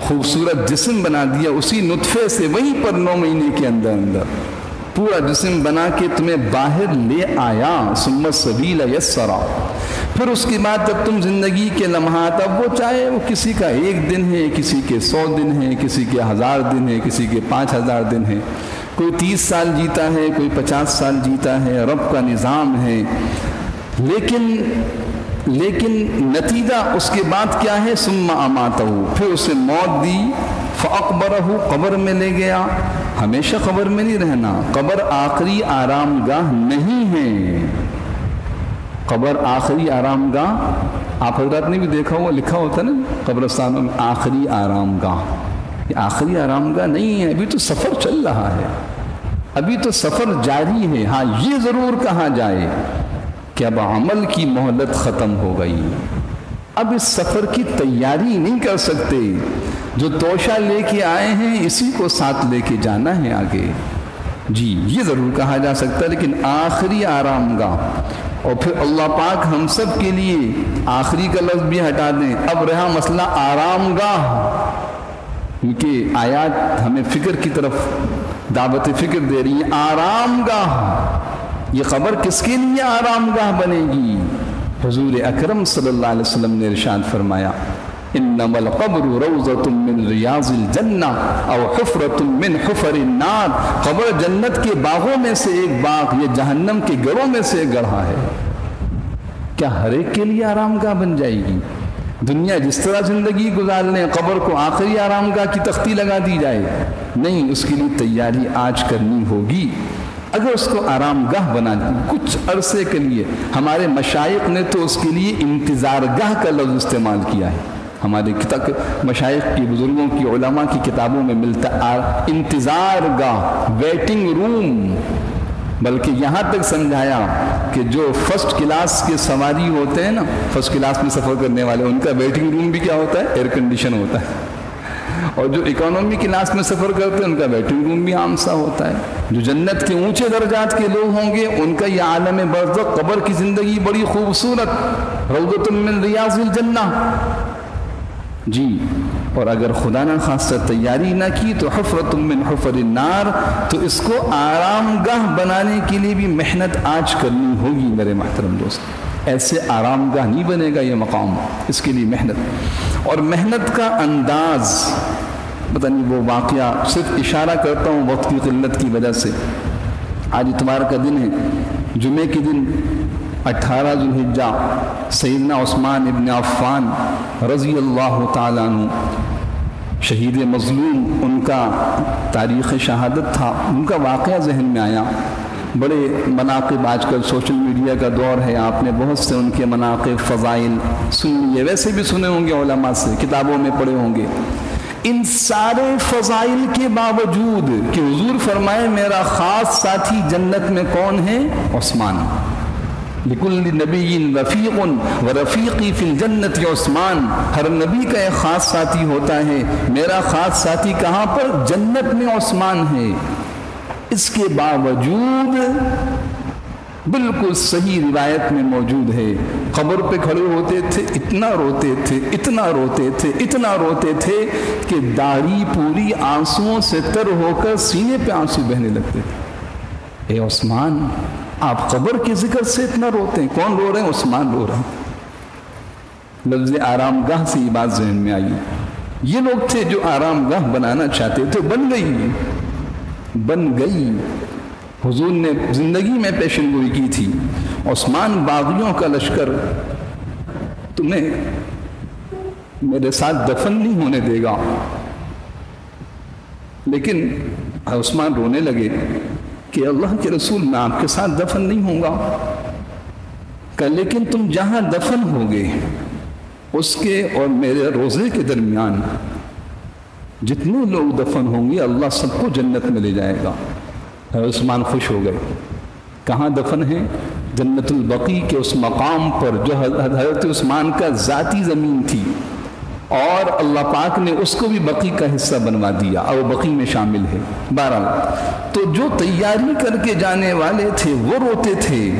[SPEAKER 1] خوبصورت جسم بنا دیا، اسی نطفے سے وہیں پر 9 مہینے کے اندر پورا جسم بنا کے تمہیں باہر لے آیا، ثم السبیل یسرا۔ پھر اس کے بعد جب تم زندگی کے لمحات، اب وہ چاہے وہ کسی کا 1 دن ہے، کسی کے 100 دن ہے، کسی کے 1000 دن ہے، کسی کے 5000 دن ہے، کوئی 30 سال جیتا ہے، کوئی 50 سال جیتا ہے، رب کا نظام ہے، لیکن نتیجہ اس کے بعد کیا ہے؟ ثم اماتہ، پھر اسے موت دی، فاقبرہ، قبر میں لے گیا۔ ہمیشہ قبر میں نہیں رہنا، قبر آخری آرام گاہ نہیں ہے، قبر آخری آرام گاہ آپ حضرات نے بھی دیکھا ہوا، لکھا ہوتا نا قبرستانوں میں آخری آرام گاہ، یہ آخری آرام گاہ نہیں ہے، ابھی تو سفر چل رہا ہے، ابھی تو سفر جاری ہے۔ ہاں یہ ضرور کہا جائے کہ اب عمل کی مہلت ختم ہو گئی، اب اس سفر کی تیاری نہیں کر سکتے، جو توشہ لے کے آئے ہیں اسی کو ساتھ لے کے جانا ہے آگے، جی یہ ضرور کہا جا سکتا ہے، لیکن آخری آرام گاہ۔ اور پھر اللہ پاک ہم سب کے لیے آخری کا لفظ بھی ہٹا دیں، اب رہا مسئلہ آرام گاہ، کیونکہ آیات ہمیں فکر کی طرف دعوت فکر دے رہی ہیں۔ آرام گاہ، یہ قبر کس کے لیے آرام گاہ بنے گی؟ حضور اکرم صلی اللہ علیہ وسلم نے ارشاد فرمایا، انما القبر روضۃ من ریاض الجنہ او حفرۃ من حفر النار، قبر جنت کے باغوں میں سے ایک باغ، یہ جہنم کے گڑھوں میں سے ایک گڑھا ہے۔ کیا ہر ایک کے لیے آرام گاہ بن جائے گی؟ دنیا جس طرح زندگی گزار لیں، قبر کو آخری آرام گاہ کی تختی لگا دی جائے؟ نہیں، اس کے لیے تیاری آج کرنی ہوگی۔ اگر اس کو آرام گاہ بنا دی کچھ عرصے کے لیے، ہمارے مشائخ نے تو اس کے لیے انتظار گاہ کا لفظ استعمال کیا ہے، ہمارے مشائخ کی، بزرگوں کی، علماء کی کتابوں میں ملتا انتظار گاہ، ویٹنگ روم، بلکہ یہاں تک سمجھایا کہ جو فرسٹ کلاس کے سواری ہوتے ہیں نا، فرسٹ کلاس میں سفر کرنے والے، ان کا ویٹنگ روم بھی کیا ہوتا ہے؟ ایئر کنڈیشن ہوتا ہے، اور جو اکانومی کلاس میں سفر کرتے ہیں ان کا ویٹنگ روم بھی عام سا ہوتا ہے۔ جو جنت کے اونچے درجات کے لوگ ہوں گے ان کا یہ عالم برزخ، قبر کی زندگی بڑی خوبصورت، روضۃ من ریاض الجنہ، جی۔ اور اگر خدا نہ خواستہ تیاری نہ کی تو حفرۃ من حفر النار، تو اس کو آرام گاہ بنانے کے لیے بھی محنت آج کرنی ہوگی میرے محترم دوست، ایسے آرام گاہ نہیں بنے گا یہ مقام، اس کے لیے محنت، اور محنت کا انداز پتہ نہیں، وہ واقعہ صرف اشارہ کرتا ہوں وقت کی قلت کی وجہ سے۔ آج اتوار کا دن ہے، جمعے کے دن 18 ذو الحجہ سیدنا عثمان ابن عفان رضی اللہ تعالیٰ عنہ شہید مظلوم، ان کا تاریخ شہادت تھا، ان کا واقعہ ذہن میں آیا۔ بڑے مناقب، آج کل سوشل میڈیا کا دور ہے، آپ نے بہت سے ان کے مناقب، فضائل سن لیے، ویسے بھی سنے ہوں گے علماء سے، کتابوں میں پڑھے ہوں گے۔ ان سارے فضائل کے باوجود کہ حضور فرمائے میرا خاص ساتھی جنت میں کون ہے؟ عثمان۔ لکل نبی رفیق و رفیقی فی الجنت عثمان، ہر نبی کا ایک خاص ساتھی ہوتا ہے، میرا خاص ساتھی کہاں پر؟ جنت میں عثمان ہے۔ اس کے باوجود بالکل صحیح روایت میں موجود ہے، قبر پہ کھڑے ہوتے تھے، اتنا روتے تھے، اتنا روتے تھے، اتنا روتے تھے کہ داڑھی پوری آنسوؤں سے تر ہو کر سینے پہ آنسو بہنے لگتے تھے۔ اے عثمان، آپ قبر کے ذکر سے اتنا روتے ہیں؟ کون رو رہے ہیں؟ عثمان رو رہا ہے۔ لفظ آرام گاہ سے یہ بات ذہن میں آئی۔ یہ لوگ تھے جو آرام گاہ بنانا چاہتے تھے، بن گئی، بن گئی۔ حضور نے زندگی میں پیشن گوئی کی تھی، عثمان باغیوں کا لشکر تمہیں میرے ساتھ دفن نہیں ہونے دے گا، لیکن عثمان رونے لگے کہ اللہ کے رسول، میں آپ کے ساتھ دفن نہیں ہوں گا۔ کہ لیکن تم جہاں دفن ہوگے اس کے اور میرے روزے کے درمیان جتنے لوگ دفن ہوں گے اللہ سب کو جنت میں لے جائے گا۔ عثمان خوش ہو گئے۔ کہاں دفن ہیں؟ جنت البقیع کے اس مقام پر جو حضرت عثمان کا ذاتی زمین تھی، اور اللہ پاک نے اس کو بھی بقیع کا حصہ بنوا دیا اور وہ بقیع میں شامل ہے۔ بہرحال تو جو تیاری کر کے جانے والے تھے وہ روتے تھے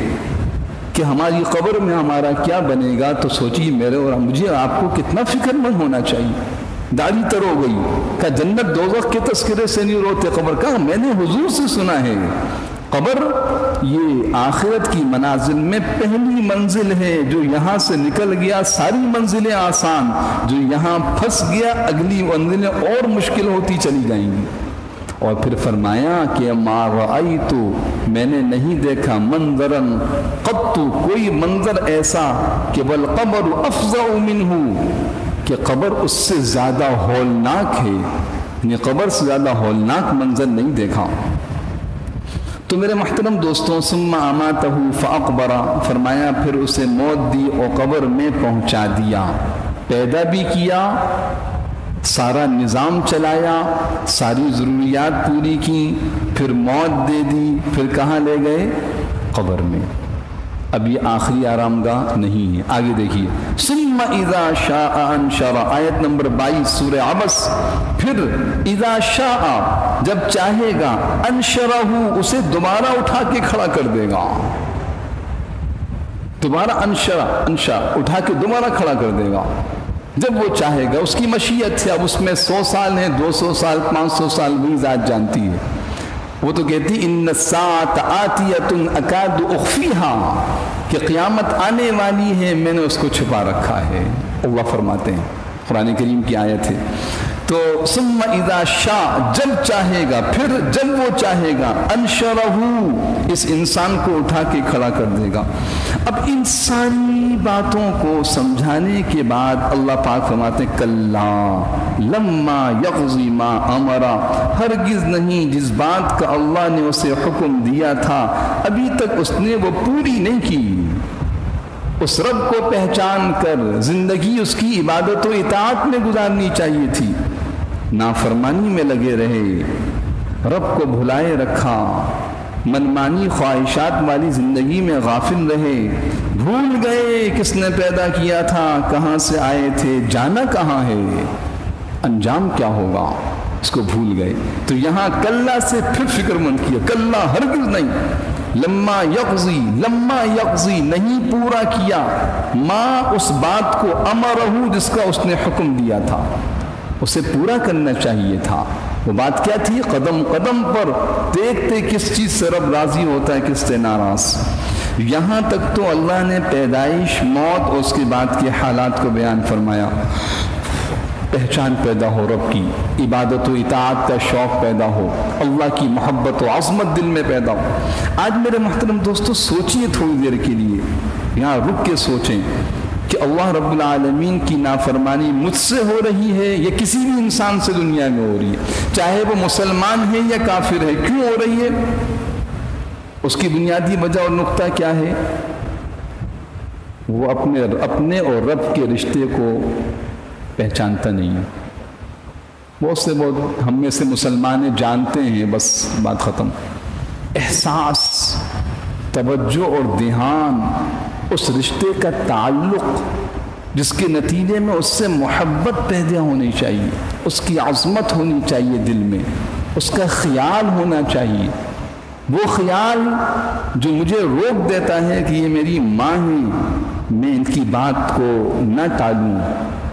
[SPEAKER 1] کہ ہماری قبر میں ہمارا کیا بنے گا۔ تو سوچیے میرے اور مجھے آپ کو کتنا فکر مند ہونا چاہیے۔ داڑھی تر ہو گئی، کہ جنت دوزخ کے تذکرے سے نہیں روتے قبر کا، میں نے حضور سے سنا ہے قبر یہ آخرت کی منازل میں پہلی منزل ہے، جو یہاں سے نکل گیا ساری منزلیں آسان، جو یہاں پھنس گیا اگلی منزلیں اور مشکل ہوتی چلی جائیں گی۔ اور پھر فرمایا کہ ما رأیت، میں نے نہیں دیکھا منظرن قط، کوئی منظر ایسا کہ والقبر افظع منہ، کہ قبر اس سے زیادہ ہولناک ہے، یعنی قبر سے زیادہ ہولناک منظر نہیں دیکھا۔ تو میرے محترم دوستوں، ثم اماتہ فاقبرہ، فرمایا پھر اسے موت دی اور قبر میں پہنچا دیا، پیدا بھی کیا، سارا نظام چلایا، ساری ضروریات پوری کی، پھر موت دے دی، پھر کہاں لے گئے؟ قبر میں۔ اب یہ آخری آرام گاہ نہیں ہے، آگے دیکھیے، ثم اذا شاء انشر، آیت نمبر 22 سورہ عبس۔ پھر اذا شاء، جب چاہے گا، انشرہ، اسے دوبارہ اٹھا کے کھڑا کر دے گا۔ دوبارہ انشا اٹھا کے دوبارہ کھڑا کر دے گا جب وہ چاہے گا، اس کی مشیت ہے۔ اب اس میں 100 سال ہیں، 200 سال، 500 سال، وہی ذات جانتی ہے۔ وہ تو کہتی ان الساعۃ آتیۃ اکاد اخفیہا، کہ قیامت آنے والی ہے، میں نے اس کو چھپا رکھا ہے۔ اللہ فرماتے ہیں، قرآن کریم کی آیت ہے۔ تو ثم اذا شاء، جب چاہے گا، پھر جب وہ چاہے گا، انشرہ، اس انسان کو اٹھا کے کھڑا کر دے گا۔ اب ان ساری باتوں کو سمجھانے کے بعد اللہ پاک فرماتے ہیں کلا لما یقضی ما امرا، ہرگز نہیں جس بات کا اللہ نے اسے حکم دیا تھا ابھی تک اس نے وہ پوری نہیں کی۔ اس رب کو پہچان کر زندگی اس کی عبادت و اطاعت میں گزارنی چاہیے تھی، نافرمانی میں لگے رہے، رب کو بھلائے رکھا، منمانی خواہشات والی زندگی میں غافل رہے، بھول گئے کس نے پیدا کیا تھا، کہاں سے آئے تھے، جانا کہاں ہے، انجام کیا ہوگا، اس کو بھول گئے۔ تو یہاں کلا سے پھر فکر مند کیا، کلا ہرگز نہیں، لما یقضی نہیں پورا کیا، ما اس بات کو امرہ جس کا اس نے حکم دیا تھا، اسے پورا کرنا چاہیے تھا۔ وہ بات کیا تھی؟ قدم قدم پر دیکھتے کس چیز سے رب راضی ہوتا ہے، کس سے ناراض۔ یہاں تک تو اللہ نے پیدائش، موت اور اس کے بعد کے حالات کو بیان فرمایا۔ پہچان پیدا ہو رب کی، عبادت و اطاعت کا شوق پیدا ہو، اللہ کی محبت و عظمت دل میں پیدا ہو۔ آج میرے محترم دوستو سوچئے تھوڑی دیر کے لیے، یہاں رک کے سوچیں کہ اللہ رب العالمین کی نافرمانی مجھ سے ہو رہی ہے یا کسی بھی انسان سے دنیا میں ہو رہی ہے، چاہے وہ مسلمان ہے یا کافر ہے، کیوں ہو رہی ہے؟ اس کی بنیادی وجہ اور نقطہ کیا ہے؟ وہ اپنے اور رب کے رشتے کو پہچانتا نہیں ہے۔ بہت ہم میں سے مسلمان جانتے ہیں، بس بات ختم۔ احساس توجہ اور دھیان اس رشتے کا تعلق جس کے نتیجے میں اس سے محبت پیدا ہونی چاہیے، اس کی عظمت ہونی چاہیے دل میں، اس کا خیال ہونا چاہیے، وہ خیال جو مجھے روک دیتا ہے کہ یہ میری ماں ہے، میں ان کی بات کو نہ ٹالوں،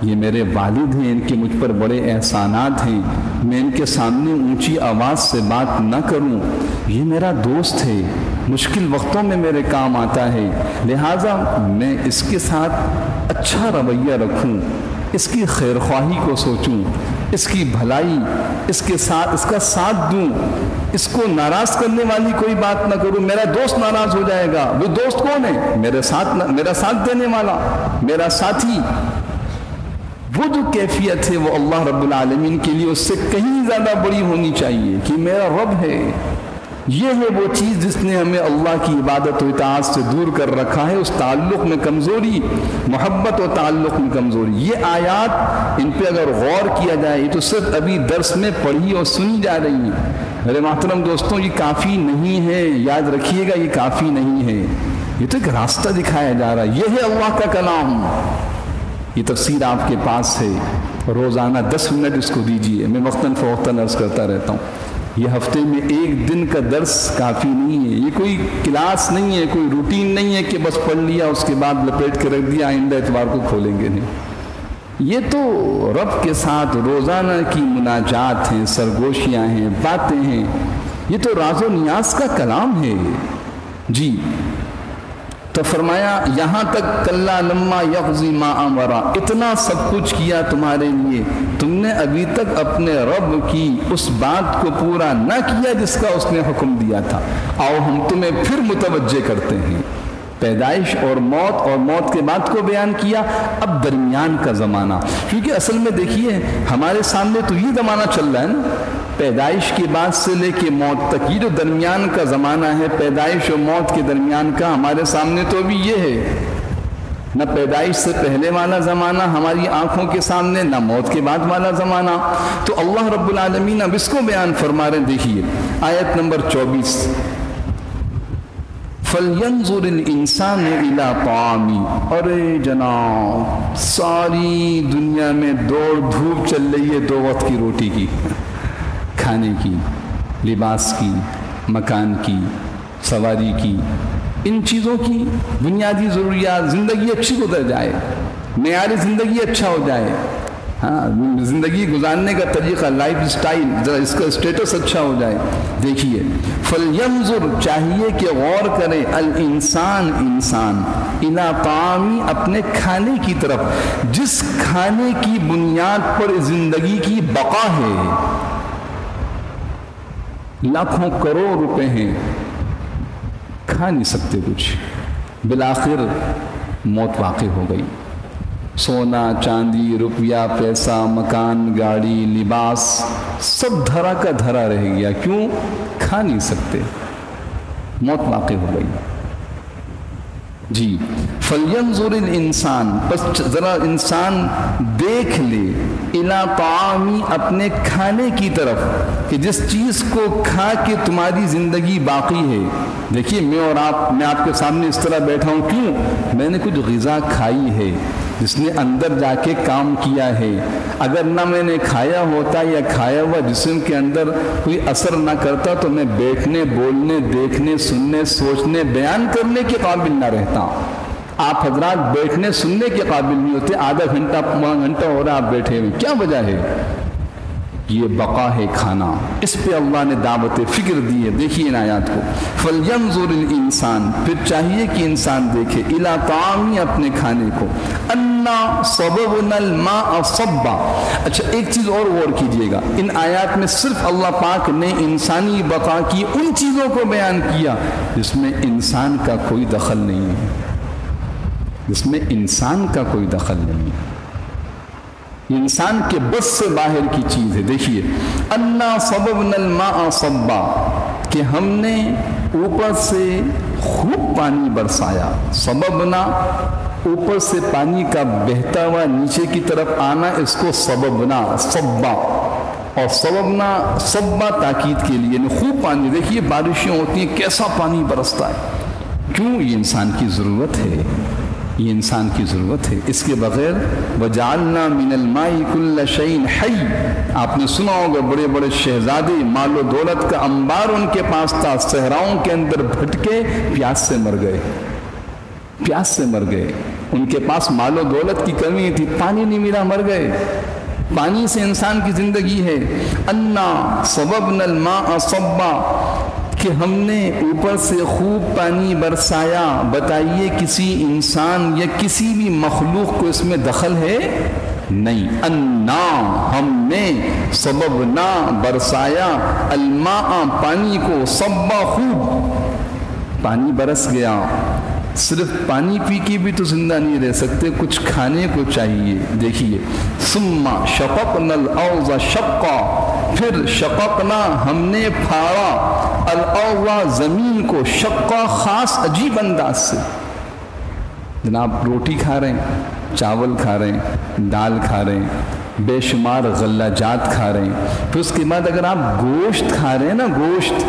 [SPEAKER 1] یہ میرے والد ہیں، ان کے مجھ پر بڑے احسانات ہیں، میں ان کے سامنے اونچی آواز سے بات نہ کروں، یہ میرا دوست ہے، مشکل وقتوں میں میرے کام آتا ہے، لہٰذا میں اس کے ساتھ اچھا رویہ رکھوں، اس کی خیرخواہی کو سوچوں، اس کی بھلائی، اس کے ساتھ اس کا ساتھ دوں، اس کو ناراض کرنے والی کوئی بات نہ کروں، میرا دوست ناراض ہو جائے گا، وہ دوست کون ہے؟ میرا ساتھ دینے والا، میرا ساتھی۔ وہ جو کیفیت ہے وہ اللہ رب العالمین کے لیے اس سے کہیں زیادہ بڑی ہونی چاہیے کہ میرا رب ہے، یہ ہے وہ چیز جس نے ہمیں اللہ کی عبادت و اطاعت سے دور کر رکھا ہے، اس تعلق میں کمزوری، محبت و تعلق میں کمزوری۔ یہ آیات ان پہ اگر غور کیا جائے، یہ تو صرف ابھی درس میں پڑھی اور سنی جا رہی ہیں، میرے محترم دوستوں، یہ کافی نہیں ہے، یاد رکھیے گا، یہ کافی نہیں ہے، یہ تو ایک راستہ دکھایا جا رہا ہے، یہ ہے اللہ کا کلام۔ یہ تفسیر آپ کے پاس ہے، روزانہ 10 منٹ اس کو دیجیے، میں وقتاً فوقتاً عرض کرتا رہتا ہوں، یہ ہفتے میں ایک دن کا درس کافی نہیں ہے، یہ کوئی کلاس نہیں ہے، کوئی روٹین نہیں ہے کہ بس پڑھ لیا اس کے بعد لپیٹ کے رکھ دیا، آئندہ اتوار کو کھولیں گے نہیں۔ یہ تو رب کے ساتھ روزانہ کی مناجات ہیں، سرگوشیاں ہیں، باتیں ہیں، یہ تو راز و نیاز کا کلام ہے۔ جی تو فرمایا یہاں تک کلا لما یقضی ما امرا، اتنا سب کچھ کیا تمہارے لیے، تم نے ابھی تک اپنے رب کی اس بات کو پورا نہ کیا جس کا اس نے حکم دیا تھا، آؤ ہم تمہیں پھر متوجہ کرتے ہیں۔ پیدائش اور موت کے بعد کو بیان کیا، اب درمیان کا زمانہ، کیونکہ اصل میں دیکھیے ہمارے سامنے تو یہ زمانہ چل رہا ہے نا، پیدائش کے بعد سے لے کے موت تک، یہ جو درمیان کا زمانہ ہے، پیدائش اور موت کے درمیان کا، ہمارے سامنے تو ابھی یہ ہے، نہ پیدائش سے پہلے والا زمانہ ہماری آنکھوں کے سامنے، نہ موت کے بعد والا زمانہ۔ تو اللہ رب العالمین اب اس کو بیان فرما رہے ہیں، دیکھیے آیت نمبر 24، فَلْيَنْظُرِ الْإِنسَانُ إِلَىٰ طَعَامِهِ۔ ارے جناب، ساری دنیا میں دوڑ دھوپ چل رہی ہے 2 وقت کی روٹی کی، کھانے کی، لباس کی، مکان کی، سواری کی، ان چیزوں کی بنیادی ضروریات، زندگی اچھی گزر جائے، معیار زندگی اچھا ہو جائے، ہاں زندگی گزارنے کا طریقہ، لائف سٹائل، ذرا اس کا سٹیٹس اچھا ہو جائے۔ دیکھیے فَلْيَنْظُرْ، چاہیے کہ غور کرے، الانسان، انسان، اِلَىٰ طَعَامِهِ، اپنے کھانے کی طرف، جس کھانے کی بنیاد پر زندگی کی بقا ہے۔ لاکھوں کروڑ روپے ہیں، کھا نہیں سکتے کچھ، بالآخر موت واقع ہو گئی، سونا چاندی روپیہ پیسہ مکان گاڑی لباس سب دھرا کا دھرا رہ گیا، کیوں؟ کھا نہیں سکتے، موت واقع ہو گئی۔ جی فَلْيَنْظُرِ الْإِنسان، بس ذرا انسان دیکھ لے، اِلَىٰ طَعَامِهِ، اپنے کھانے کی طرف، کہ جس چیز کو کھا کے تمہاری زندگی باقی ہے۔ دیکھیے میں آپ کے سامنے اس طرح بیٹھا ہوں، کیوں؟ میں نے کچھ غذا کھائی ہے جس نے اندر جا کے کام کیا ہے، اگر نہ میں نے کھایا ہوتا یا کھایا ہوا جسم کے اندر کوئی اثر نہ کرتا تو میں بیٹھنے بولنے دیکھنے سننے سوچنے بیان کرنے کے قابل نہ رہتا۔ آپ حضرات بیٹھنے سننے کے قابل نہیں ہوتے، آدھا گھنٹہ پونا گھنٹہ ہو رہا آپ بیٹھے ہوئے، کیا وجہ ہے؟ یہ بقا ہے کھانا، اس پہ اللہ نے دعوت فکر دی ہے۔ دیکھیے ان آیات کو، فَلْيَنْظُرِ الْإِنسان، پھر چاہیے کہ انسان دیکھے، إِلَىٰ طَعَامِهِ، اپنے کھانے کو، أَنَّا صَبَبْنَا الْمَاءَ صَبًّا۔ اچھا ایک چیز اور غور کیجئے گا، ان آیات میں صرف اللہ پاک نے انسانی بقا کی ان چیزوں کو بیان کیا جس میں انسان کا کوئی دخل نہیں ہے، جس میں انسان کا کوئی دخل نہیں ہے، انسان کے بس سے باہر کی چیز ہے۔ دیکھیے انا صببنا الماء صبا، کہ ہم نے اوپر سے خوب پانی برسایا، صببنا اوپر سے پانی کا بہتا ہوا نیچے کی طرف آنا، اس کو صببنا صبا، اور صببنا صبا تاکید کے لیے، خوب پانی۔ دیکھیے بارشیں ہوتی ہیں کیسا پانی برستا ہے، کیوں؟ یہ انسان کی ضرورت ہے، یہ انسان کی ضرورت ہے، اس کے بغیر وَجَعَلْنَا مِنَ الْمَاءِ كُلَّ شَيْءٍ حَيٍّ۔ آپ نے سنا ہوگا بڑے بڑے شہزادے، مال و دولت کا انبار ان کے پاس تھا، صحراؤں کے اندر بھٹکے پیاس سے مر گئے، پیاس سے مر گئے، ان کے پاس مال و دولت کی کمی تھی، پانی نہیں ملا، مر گئے۔ پانی سے انسان کی زندگی ہے۔ اَنَّا صَبَبْنَا الْمَاءَ صَبًّا، کہ ہم نے اوپر سے خوب پانی برسایا۔ بتائیے کسی انسان یا کسی بھی مخلوق کو اس میں دخل ہے؟ نہیں۔ انا، ہم نے، سببنا، برسایا، الماء، پانی کو، صبا، خوب پانی برس گیا۔ صرف پانی پی کے بھی تو زندہ نہیں رہ سکتے، کچھ کھانے کو چاہیے۔ دیکھیے، ثم شققنا الارض شقا، پھر شققنا، ہم نے پھاڑا، الارض، زمین کو، شقا، خاص عجیب انداز سے۔ جناب روٹی کھا رہے ہیں، چاول کھا رہے ہیں، دال کھا رہے ہیں، بے شمار غلہ جات کھا رہے ہیں، پھر اس کے بعد اگر آپ گوشت کھا رہے ہیں نا، گوشت،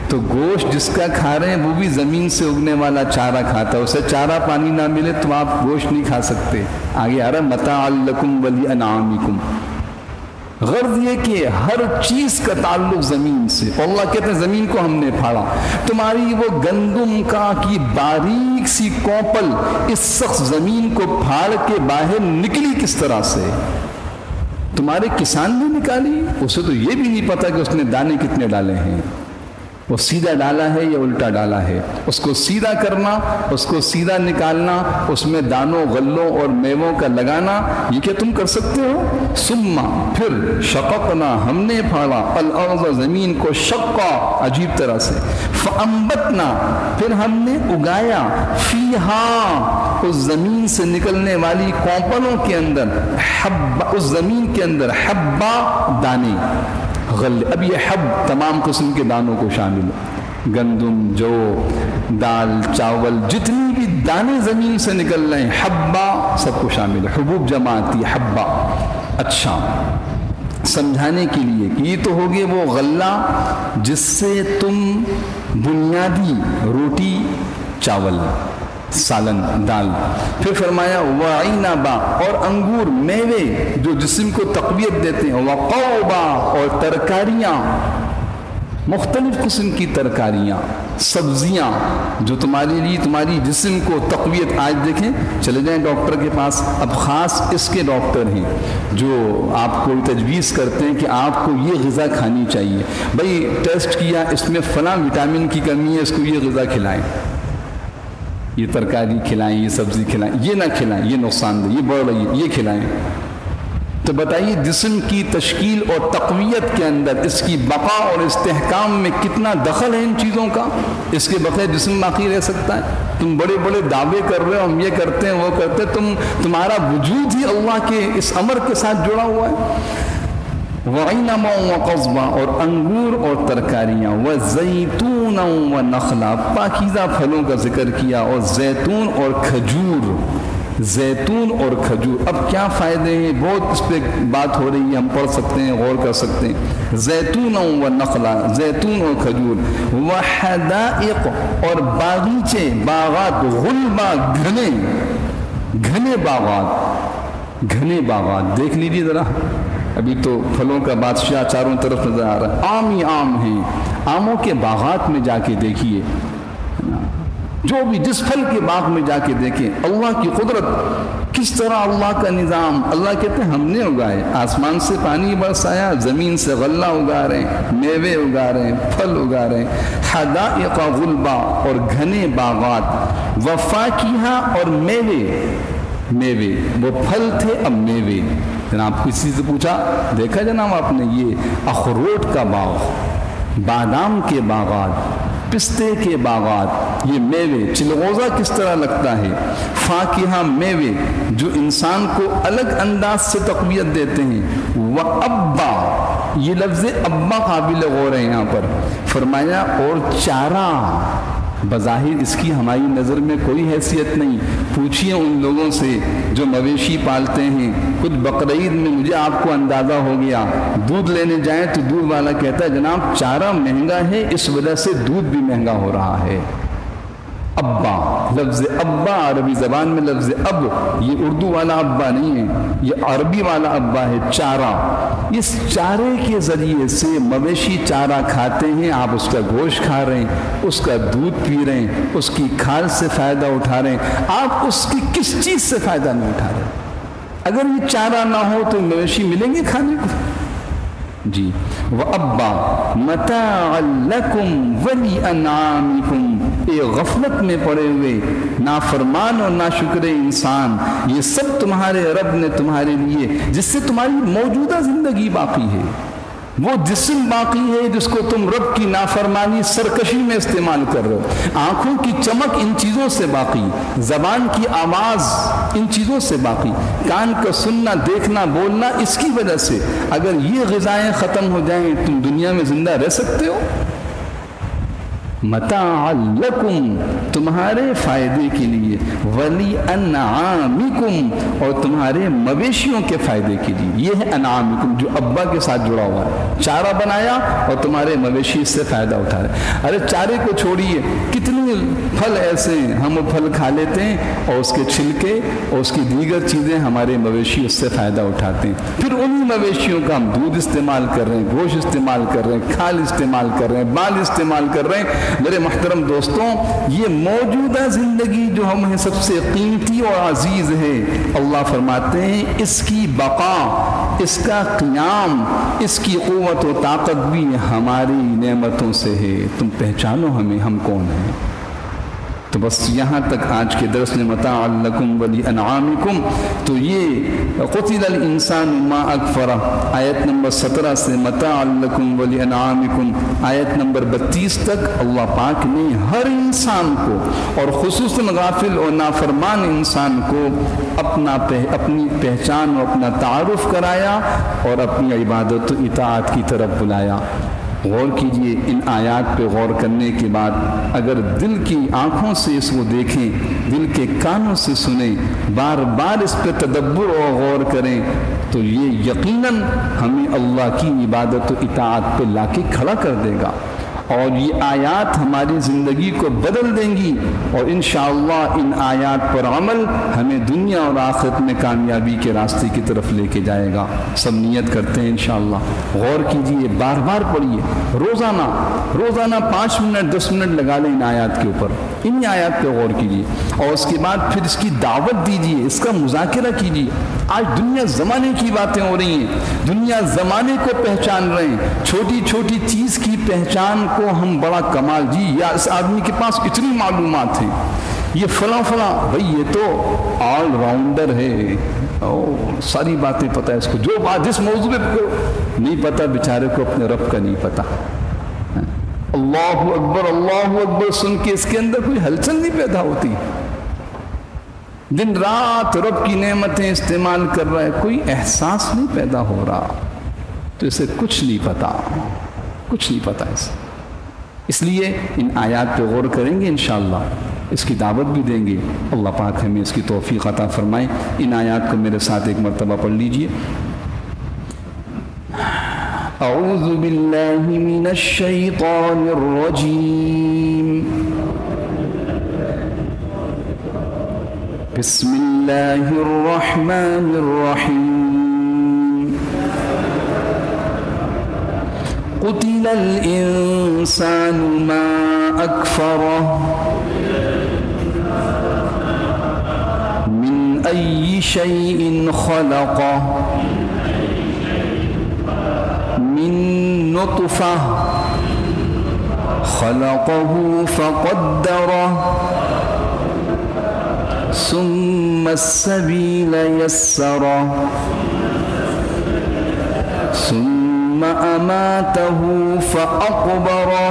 [SPEAKER 1] تو گوشت جس کا کھا رہے ہیں وہ بھی زمین سے اگنے والا چارہ کھاتا ہے، اسے چارہ پانی نہ ملے تو آپ گوشت نہیں کھا سکتے۔ آگے آ رہا متاع لکم ولانعامکم۔ غرض یہ کہ ہر چیز کا تعلق زمین سے، اور اللہ کہتے ہیں زمین کو ہم نے پھاڑا۔ تمہاری وہ گندم کا کی باریک سی کوپل اس سخت زمین کو پھاڑ کے باہر نکلی کس طرح سے؟ تمہارے کسان نے نکالی، اسے تو یہ بھی نہیں پتا کہ اس نے دانے کتنے ڈالے ہیں، وہ سیدھا ڈالا ہے یا الٹا ڈالا ہے۔ اس کو سیدھا کرنا، اس کو سیدھا نکالنا، اس میں دانوں، غلوں اور میووں کا لگانا، یہ کیا تم کر سکتے ہو؟ ثم، پھر شققنا، ہم نے پھاڑا، الارض، زمین کو، شقا، عجیب طرح سے، فانبتنا، پھر ہم نے اگایا، فیہا، اس زمین سے نکلنے والی کوپلوں کے اندر، حب، اس زمین کے اندر، حبا، دانے، غلے۔ اب یہ حب تمام قسم کے دانوں کو شامل ہے، گندم، جو، دال، چاول، جتنی بھی دانے زمین سے نکل رہے ہیں، حبا سب کو شامل ہے، حبوب جمع آتی ہے، حبا۔ اچھا، سمجھانے کے لیے کہ یہ تو ہو گئے وہ غلہ جس سے تم بنیادی روٹی، چاول، سالن، دال، پھر فرمایا وعنبا، اور انگور، میوے جو جسم کو تقویت دیتے ہیں، وقوبا، اور ترکاریاں، مختلف قسم کی ترکاریاں، سبزیاں جو تمہارے لیے، تمہاری جسم کو تقویت۔ آج دیکھیں، چلے جائیں ڈاکٹر کے پاس، اب خاص اس کے ڈاکٹر ہیں جو آپ کو تجویز کرتے ہیں کہ آپ کو یہ غذا کھانی چاہیے، بھئی ٹیسٹ کیا، اس میں فلاں وٹامن کی کمی ہے، اس کو یہ غذا کھلائیں، یہ ترکاری کھلائیں، یہ سبزی کھلائیں، یہ نہ کھلائیں، یہ نقصان دہ، یہ بڑھ رہی ہے، یہ کھلائیں۔ تو بتائیے جسم کی تشکیل اور تقویت کے اندر اس کی بقا اور استحکام میں کتنا دخل ہے ان چیزوں کا؟ اس کے بغیر جسم باقی رہ سکتا ہے؟ تم بڑے بڑے دعوے کر رہے ہو، ہم یہ کرتے ہیں، وہ کرتے ہیں، تمہارا وجود ہی اللہ کے اس امر کے ساتھ جڑا ہوا ہے۔ وعنبا وقضبا، اور انگور اور ترکاریاں، وزیتون ونخلا، پاکیزہ پھلوں کا ذکر کیا، اور زیتون اور کھجور، زیتون اور کھجور۔ اب کیا فائدے ہیں؟ بہت اس پہ بات ہو رہی ہے، ہم پڑھ سکتے ہیں، غور کر سکتے ہیں۔ زیتون ونخلا، زیتون اور کھجور، وحدائق، اور باغیچے، باغات، غلبا، گھنے، گھنے باغات، گھنے باغات۔ دیکھ لیجیے ذرا، ابھی تو پھلوں کا بادشاہ چاروں طرف نظر آ رہا ہے، آم ہی آم ہیں، آموں کے باغات میں جا کے دیکھیے، جو بھی جس پھل کے باغ میں جا کے دیکھیں، اللہ کی قدرت، کس طرح اللہ کا نظام۔ اللہ کہتے ہیں ہم نے اگائے، آسمان سے پانی برسایا، زمین سے غلہ اگا رہے ہیں، میوے اگا رہے ہیں، پھل اگا رہے ہیں، حدائق غلبا، اور گھنے باغات، وفاکہہ، اور میوے، میوے، وہ پھل تھے اب میوے۔ جناب کسی سے پوچھا، دیکھا جناب آپ نے یہ اخروٹ کا باغ، بادام کے باغات، پستے کے باغات، یہ میوے، چلغوزہ کس طرح لگتا ہے، فاکہہ، میوے جو انسان کو الگ انداز سے تقویت دیتے ہیں۔ وابا، یہ لفظ ابا قابل غور ہے یہاں پر، فرمایا اور چارہ، بظاہر اس کی ہماری نظر میں کوئی حیثیت نہیں، پوچھئے ان لوگوں سے جو مویشی پالتے ہیں۔ کچھ بقرعید میں مجھے آپ کو اندازہ ہو گیا، دودھ لینے جائیں تو دودھ والا کہتا ہے جناب چارہ مہنگا ہے، اس وجہ سے دودھ بھی مہنگا ہو رہا ہے۔ ابا، لفظ ابا عربی زبان میں لفظ اب، یہ اردو والا ابا نہیں ہے، یہ عربی والا ابا ہے، چارہ۔ اس چارے کے ذریعے سے مویشی چارہ کھاتے ہیں، آپ اس کا گوشت کھا رہے ہیں، اس کا دودھ پی رہے ہیں، اس کی کھال سے فائدہ اٹھا رہے ہیں، آپ اس کی کس چیز سے فائدہ نہیں اٹھا رہے؟ اگر یہ چارہ نہ ہو تو مویشی ملیں گے کھانے کو؟ جی وَأَبَّا مَتَاعًا لَكُمْ وَلِأَنْعَامِكُمْ، اے غفلت میں پڑے ہوئے نافرمان اور ناشکر انسان، یہ سب تمہارے رب نے تمہارے لیے، جس سے تمہاری موجودہ زندگی باقی ہے، وہ جسم باقی ہے جس کو تم رب کی نافرمانی سرکشی میں استعمال کر رہے ہو، آنکھوں کی چمک ان چیزوں سے باقی، زبان کی آواز ان چیزوں سے باقی، کان کا سننا دیکھنا بولنا اس کی وجہ سے۔ اگر یہ غذائیں ختم ہو جائیں تم دنیا میں زندہ رہ سکتے ہو؟ متاع لکم، تمہارے فائدے کے لیے، ولی انعامکم، اور تمہارے مویشیوں کے فائدے کے لیے۔ یہ ہے انعامکم جو ابا کے ساتھ جڑا ہوا ہے، چارہ بنایا اور تمہارے مویشی اس سے فائدہ اٹھا رہے۔ ارے چارے کو چھوڑیے، کتنے پھل ایسے ہیں ہم وہ پھل کھا لیتے ہیں اور اس کے چھلکے اور اس کی دیگر چیزیں ہمارے مویشی اس سے فائدہ اٹھاتے ہیں، پھر انہی مویشیوں کا ہم دودھ استعمال کر رہے ہیں، گوشت استعمال کر رہے ہیں، کھال استعمال کر رہے ہیں، بال استعمال کر رہے ہیں۔ میرے محترم دوستوں، یہ موجودہ زندگی جو ہمیں سب سے قیمتی اور عزیز ہے، اللہ فرماتے ہیں اس کی بقا، اس کا قیام، اس کی قوت و طاقت بھی ہماری نعمتوں سے ہے۔ تم پہچانو ہمیں، ہم کون ہیں۔ تو بس یہاں تک آج کے درس میں متاع لکم ولی انعامکم۔ تو یہ قتل الانسان ما اکفرہ آیت نمبر 17 سے متاع لکم ولی انعامکم آیت نمبر 32 تک اللہ پاک نے ہر انسان کو اور خصوصاً غافل اور نافرمان انسان کو اپنی پہچان اور اپنا تعارف کرایا اور اپنی عبادت و اطاعت کی طرف بلایا۔ غور کیجئے، ان آیات پہ غور کرنے کے بعد اگر دل کی آنکھوں سے اس کو دیکھیں، دل کے کانوں سے سنیں، بار بار اس پہ تدبر اور غور کریں، تو یہ یقیناً ہمیں اللہ کی عبادت و اطاعت پہ لا کے کھڑا کر دے گا، اور یہ آیات ہماری زندگی کو بدل دیں گی، اور انشاءاللہ ان آیات پر عمل ہمیں دنیا اور آخرت میں کامیابی کے راستے کی طرف لے کے جائے گا۔ سب نیت کرتے ہیں انشاءاللہ۔ غور کیجئے، بار بار پڑھیے، روزانہ 5 منٹ 10 منٹ لگا لیں ان آیات کے اوپر، انہی آیات پہ غور کیجئے، اور اس کے بعد پھر اس کی دعوت دیجئے، اس کا مذاکرہ کیجئے۔ آج دنیا زمانے کی باتیں ہو رہی ہیں، دنیا زمانے کو پہچان رہے ہیں، چھوٹی چھوٹی چیز کی پہچان کو ہم بڑا کمال، جی یا اس آدمی کے پاس اتنی معلومات ہیں، یہ فلاں بھئی یہ تو آل راؤنڈر ہے، ساری باتیں پتہ ہے اس کو، جو بات جس موضوع پہ نہیں پتہ بیچارے کو اپنے رب کا نہیں پتہ۔ اللہ اکبر سن کے اس کے اندر کوئی ہلچل نہیں پیدا ہوتی، دن رات رب کی نعمتیں استعمال کر رہا ہے، کوئی احساس نہیں پیدا ہو رہا، تو اسے کچھ نہیں پتا اسے۔ اس لیے ان آیات پہ غور کریں گے انشاءاللہ، اس کی دعوت بھی دیں گے، اللہ پاک ہمیں اس کی توفیق عطا فرمائے۔ ان آیات کو میرے ساتھ ایک مرتبہ پڑھ لیجئے۔ اعوذ باللہ من الشیطان الرجیم، بسم اللہ الرحمن الرحیم، قتل الانسان ما اکفرہ من ای شیء خلقہ من نطفہ خلقہ فقدرہ ثم السبیل یسرہ ثم اماتہ فاقبرہ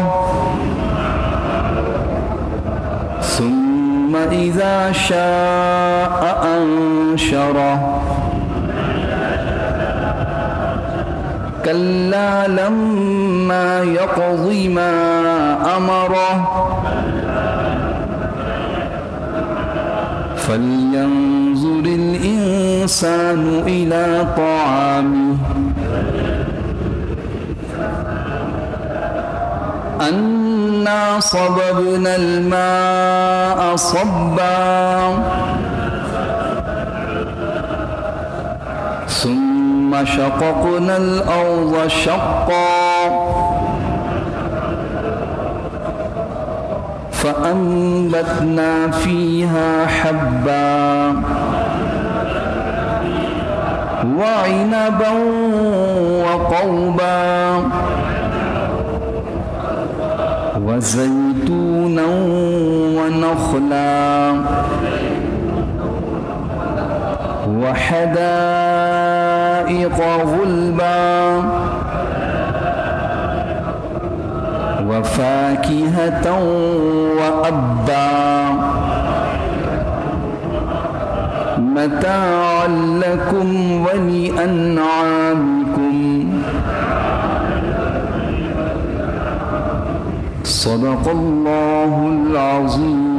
[SPEAKER 1] ثم اذا شاء انشرہ کلا لما یقض ما امرہ فلینظر الانسان الى طعامہ أنا صببنا الماء صبا ثم شققنا الأرض شقا فأنبتنا فيها حبا وعنبا وقوبا وزيتونا ونخلا وحدائق غلبا وفاكهة وأبا متاعا لكم ولأنعامكم صدق الله العظيم.